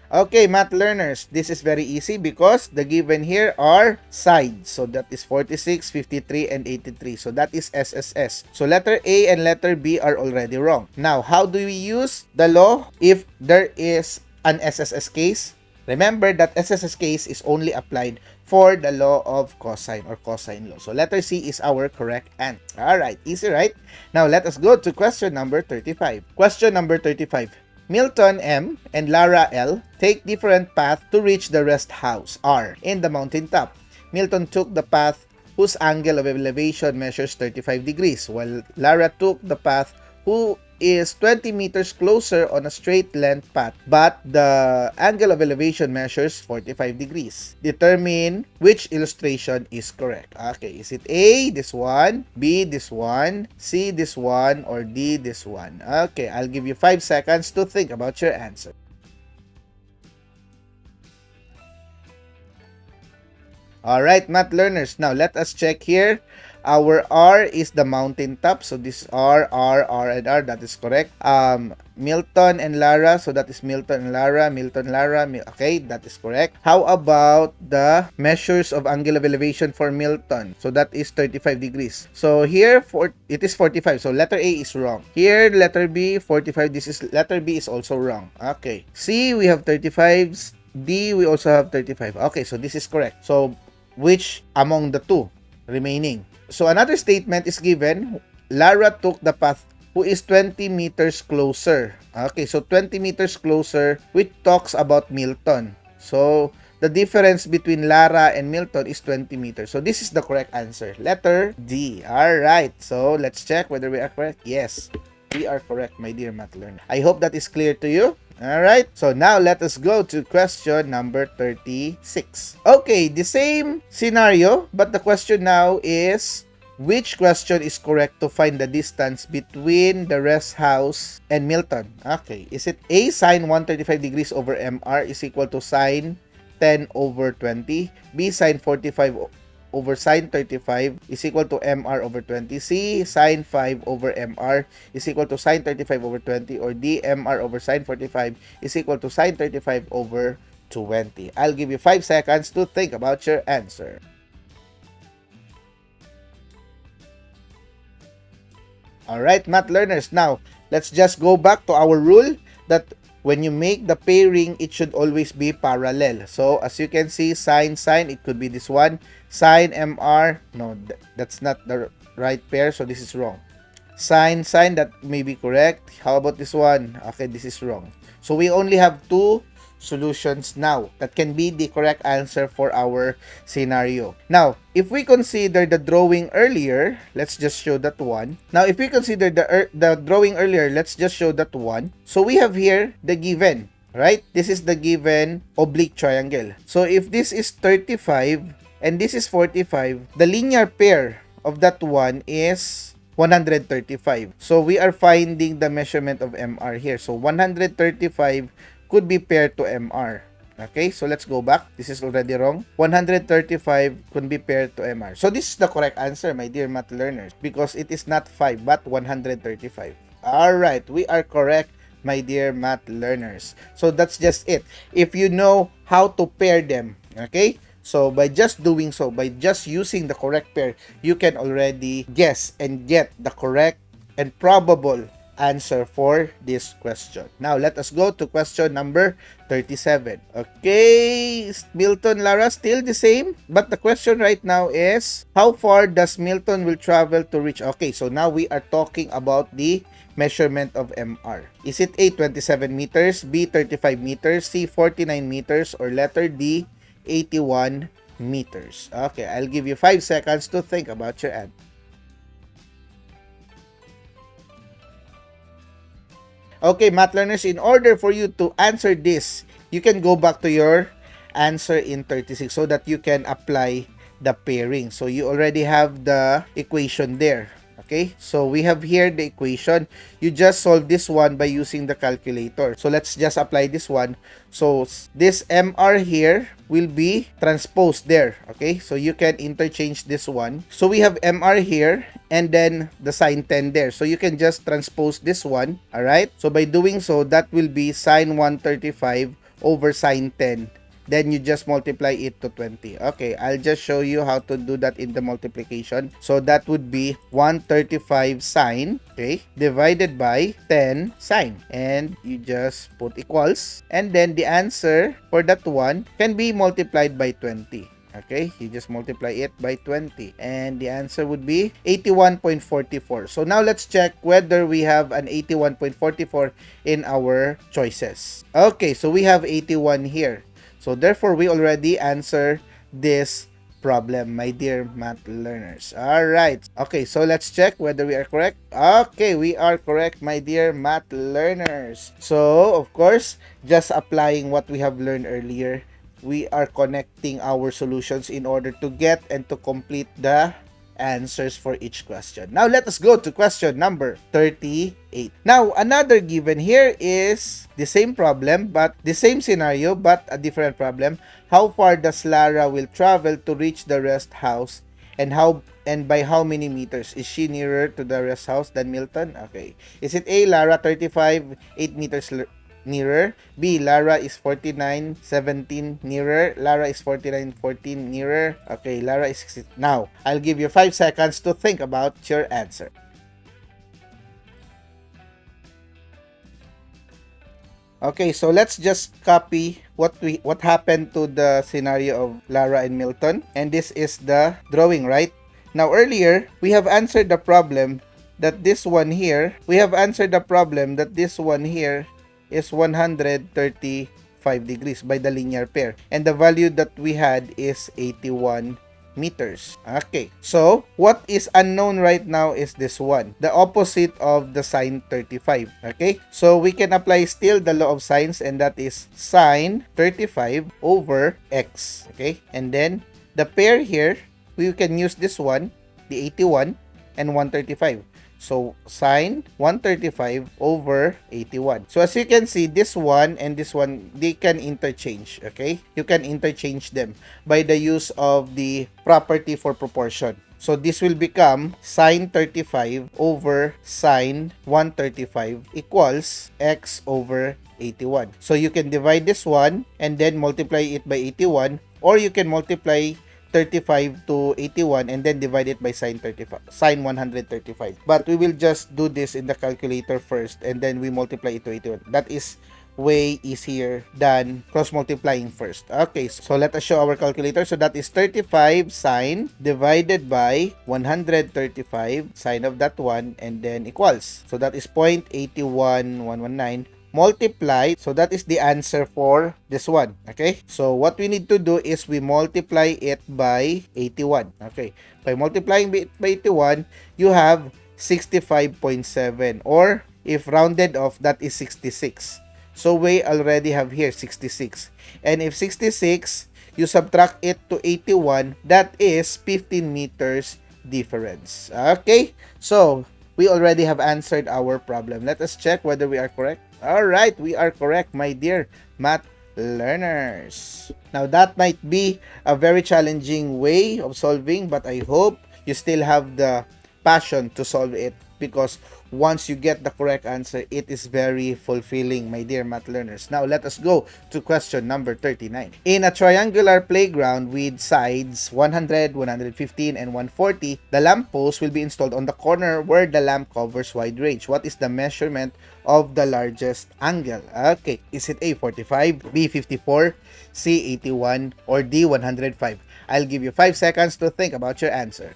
Okay, math learners, this is very easy because the given here are sides. So that is 46, 53, and 83. So that is SSS. So letter A and letter B are already wrong. Now, how do we use the law if there is an SSS case? Remember that SSS case is only applied for the law of cosine or cosine law. So letter C is our correct answer. Alright, easy, right? Now let us go to question number 35. Question number 35. Milton M and Lara L take different paths to reach the rest house R in the mountaintop. Milton took the path whose angle of elevation measures 35 degrees, while Lara took the path who is 20 meters closer on a straight length path, but the angle of elevation measures 45 degrees. Determine which illustration is correct. Okay, is it A, this one, B, this one, C, this one, or D, this one? Okay, I'll give you 5 seconds to think about your answer. Alright, math learners, now let us check here. Our R is the mountaintop, so this R, and R, that is correct. Milton and Lara, so that is Milton and Lara, okay, that is correct. How about the measures of angle of elevation for Milton? So that is 35 degrees. So here, it is 45, so letter A is wrong. Here, letter B, 45, letter B is also wrong. Okay, C, we have 35, D, we also have 35. Okay, so this is correct. So, which among the two remaining? So another statement is given. Lara took the path who is 20 meters closer. Okay, so 20 meters closer, which talks about Milton. So the difference between Lara and Milton is 20 meters. So this is the correct answer. Letter D. Alright, so let's check whether we are correct. Yes, we are correct, my dear math learner. I hope that is clear to you. Alright, so now let us go to question number 36. Okay, the same scenario, but the question now is, which question is correct to find the distance between the rest house and Milton? Okay, is it A, sine 135 degrees over MR is equal to sine 10 over 20? B, sine 45 over sine 35 is equal to MR over 20. C, sine 5 over MR is equal to sine 35 over 20. Or D, MR over sine 45 is equal to sine 35 over 20. I'll give you 5 seconds to think about your answer. Alright, math learners, now let's just go back to our rule that when you make the pairing, it should always be parallel. So as you can see, sine, it could be this one. Sine MR, no, that's not the right pair, so this is wrong. Sine, that may be correct. How about this one? Okay, this is wrong. So we only have 2 solutions now that can be the correct answer for our scenario. Now, if we consider the drawing earlier, let's just show that one. Now, if we consider the drawing earlier, let's just show that one. So we have here the given, right? This is the given oblique triangle. So if this is 35 and this is 45, the linear pair of that one is 135. So we are finding the measurement of MR here. So 135 could be paired to MR. Okay, so let's go back. This is already wrong. 135 could be paired to MR. So this is the correct answer, my dear math learners, because it is not 5 but 135. Alright, we are correct, my dear math learners. So that's just it. If you know how to pair them, okay? So by just doing so, by just using the correct pair, you can already guess and get the correct and probable answer for this question. Now, let us go to question number 37. Okay, Milton, Lara, still the same. But the question right now is, how far does Milton will travel to reach? Okay, so now we are talking about the measurement of MR. Is it A, 27 meters, B, 35 meters, C, 49 meters, or letter D, 81 meters? Okay, I'll give you 5 seconds to think about your answer. Okay, math learners, in order for you to answer this, you can go back to your answer in 36 so that you can apply the pairing. So you already have the equation there. Okay, so we have here the equation. You just solve this one by using the calculator. So let's just apply this one. So this MR here will be transposed there. Okay, so you can interchange this one. So we have MR here and then the sine 10 there. So you can just transpose this one. Alright, so by doing so, that will be sine 135 over sine 10. Then you just multiply it to 20. Okay, I'll just show you how to do that in the multiplication. So that would be 135 sine, okay, divided by 10 sine. And you just put equals. And then the answer for that one can be multiplied by 20. Okay, you just multiply it by 20 and the answer would be 81.44. So now let's check whether we have an 81.44 in our choices. Okay, so we have 81 here. So therefore, we already answer this problem, my dear math learners. All right. Okay, so let's check whether we are correct. Okay, we are correct, my dear math learners. So, of course, just applying what we have learned earlier, we are connecting our solutions in order to get and to complete the answers for each question. Now, let us go to question number 38. Now, another given here is the same problem, but the same scenario, but a different problem. How far does Lara will travel to reach the rest house, and by how many meters? Is she nearer to the rest house than Milton? Okay. Is it A, Lara 35, 8 meters nearer? B, Lara is 49.17 nearer. Lara is 49.14 nearer. Okay, Lara is 60. Now, I'll give you 5 seconds to think about your answer. Okay, so let's just copy what happened to the scenario of Lara and Milton. And this is the drawing, right? Now, earlier, we have answered the problem that this one here is 135 degrees by the linear pair. And the value that we had is 81 meters. Okay, so what is unknown right now is this one, the opposite of the sine 35. Okay, so we can apply still the law of sines, and that is sine 35 over x. Okay, and then the pair here, we can use this one, the 81 and 135. So, sine 135 over 81. So, as you can see, this one and this one, they can interchange, okay? You can interchange them by the use of the property for proportion. So, this will become sine 35 over sine 135 equals x over 81. So, you can divide this one and then multiply it by 81, or you can multiply 35 to 81 and then divide it by sine 135. But we will just do this in the calculator first and then we multiply it to 81. That is way easier than cross multiplying first. Okay, so let us show our calculator. So that is 35 sine divided by 135 sine of that one and then equals. So that is 0.81119 multiply. So that is the answer for this one. Okay, so what we need to do is we multiply it by 81. Okay, by multiplying it by 81, you have 65.7, or if rounded off, that is 66. So we already have here 66, and if 66 you subtract it to 81, that is 15 meters difference. Okay, so we already have answered our problem. Let us check whether we are correct. Alright, we are correct, my dear math learners. Now, that might be a very challenging way of solving, but I hope you still have the passion to solve it, because once you get the correct answer, it is very fulfilling, my dear math learners. Now, let us go to question number 39. In a triangular playground with sides 100, 115, and 140, the lamp post will be installed on the corner where the lamp covers wide range. What is the measurement of the largest angle? Okay, is it A, 45, B, 54, C, 81, or D, 105? I'll give you 5 seconds to think about your answer.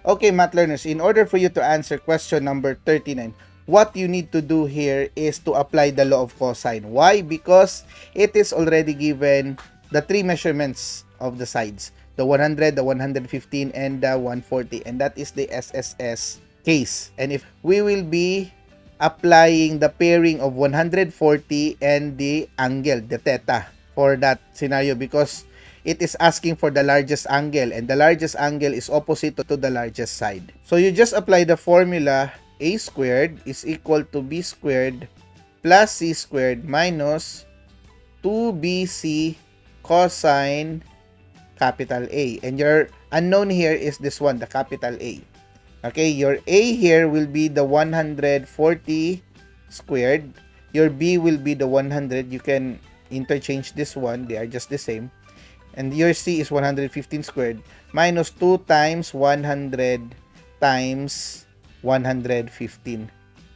Okay, math learners, in order for you to answer question number 39, what you need to do here is to apply the law of cosine. Why? Because it is already given the 3 measurements of the sides, the 100, the 115, and the 140, and that is the SSS case. And if we will be applying the pairing of 140 and the angle, the theta, for that scenario, because it is asking for the largest angle, and the largest angle is opposite to the largest side. So you just apply the formula a squared is equal to b squared plus c squared minus 2bc cosine capital A. And your unknown here is this one, the capital A. Okay, your A here will be the 140 squared. Your B will be the 100. You can interchange this one. They are just the same. And your C is 115 squared minus 2 times 100 times 115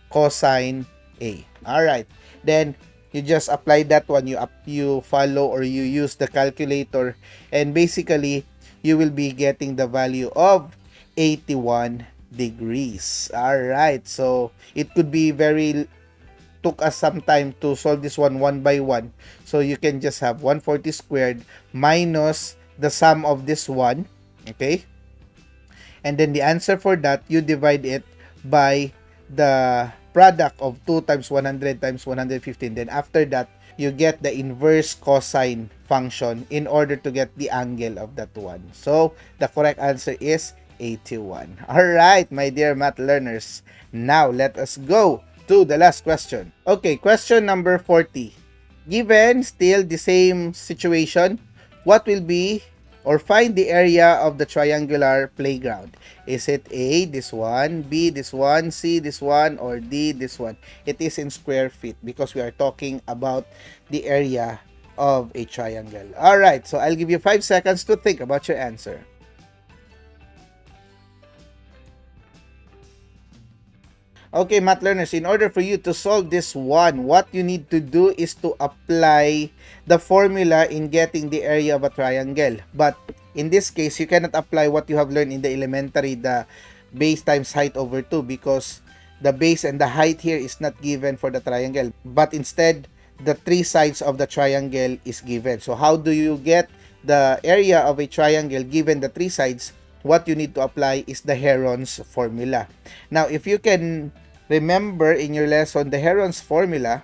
cosine A. Alright. Then, you just apply that one. You follow or you use the calculator. And basically, you will be getting the value of 81 degrees. Alright. So, it could be took us some time to solve this one by one. So you can just have 140 squared minus the sum of this one. Okay? And then the answer for that, you divide it by the product of 2 times 100 times 115. Then after that, you get the inverse cosine function in order to get the angle of that one. So the correct answer is 81. Alright, my dear math learners. Now, let us go to the last question. Okay, question number 40. Given still the same situation, what will be or find the area of the triangular playground? Is it A, this one, B, this one, C, this one, or D, this one? It is in square feet because we are talking about the area of a triangle. Alright, so I'll give you 5 seconds to think about your answer. Okay, math learners, in order for you to solve this one, what you need to do is to apply the formula in getting the area of a triangle. But in this case, you cannot apply what you have learned in the elementary, the base times height over 2, because the base and the height here is not given for the triangle. But instead, the 3 sides of the triangle is given. So how do you get the area of a triangle given the 3 sides? What you need to apply is the Heron's formula. Now, if you can remember in your lesson the Heron's formula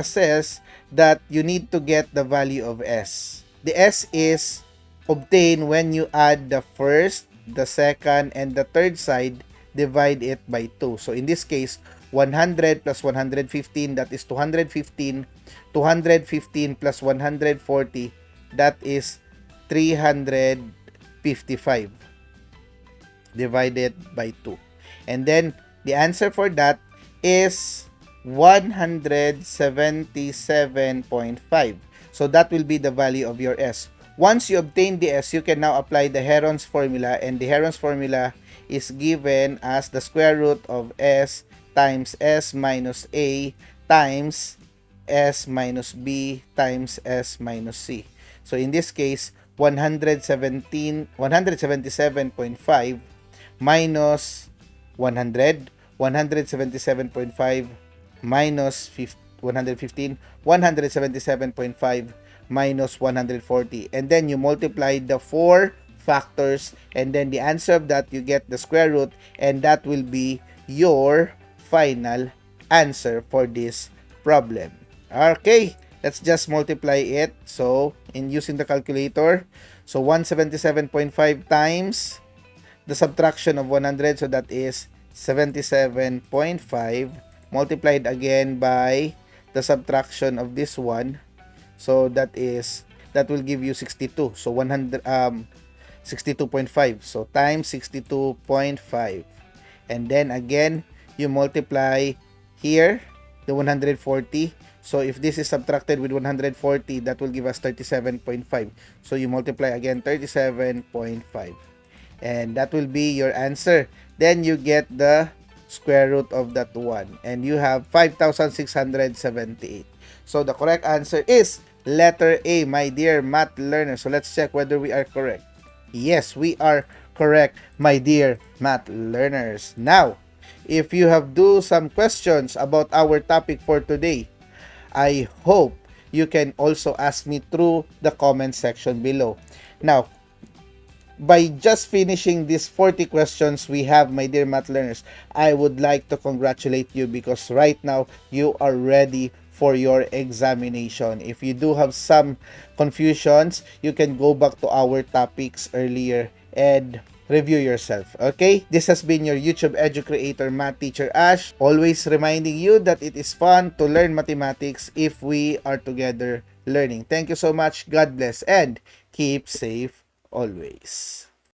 says that you need to get the value of S. The S is obtained when you add the first, the second, and the third side, divide it by 2. So in this case, 100 plus 115, that is 215. 215 plus 140, that is 355 divided by 2. And then the answer for that is 177.5. So that will be the value of your S. Once you obtain the S, you can now apply the Heron's formula, and the Heron's formula is given as the square root of S times S minus A times S minus B times S minus C. So in this case, 177.5 minus 100, 177.5 minus 115, 177.5 minus 140, and then you multiply the 4 factors, and then the answer of that, you get the square root, and that will be your final answer for this problem. Okay, let's just multiply it. So in using the calculator, so 177.5 times the subtraction of 100, so that is 77.5 multiplied again by the subtraction of this one, so that will give you 62. So 62.5, so times 62.5, and then again you multiply here the 140. So if this is subtracted with 140, that will give us 37.5. So you multiply again 37.5, and that will be your answer. Then you get the square root of that one, and you have 5,678. So the correct answer is letter A, my dear math learners. So let's check whether we are correct. Yes, we are correct, my dear math learners. Now, if you have some questions about our topic for today, I hope you can also ask me through the comment section below. Now, by just finishing these 40 questions we have, my dear math learners, I would like to congratulate you, because right now you are ready for your examination. If you do have some confusions, you can go back to our topics earlier and review yourself. Okay, this has been your YouTube Edu Creator Math Teacher Ash, always reminding you that it is fun to learn mathematics if we are together learning. Thank you so much. God bless, and keep safe always.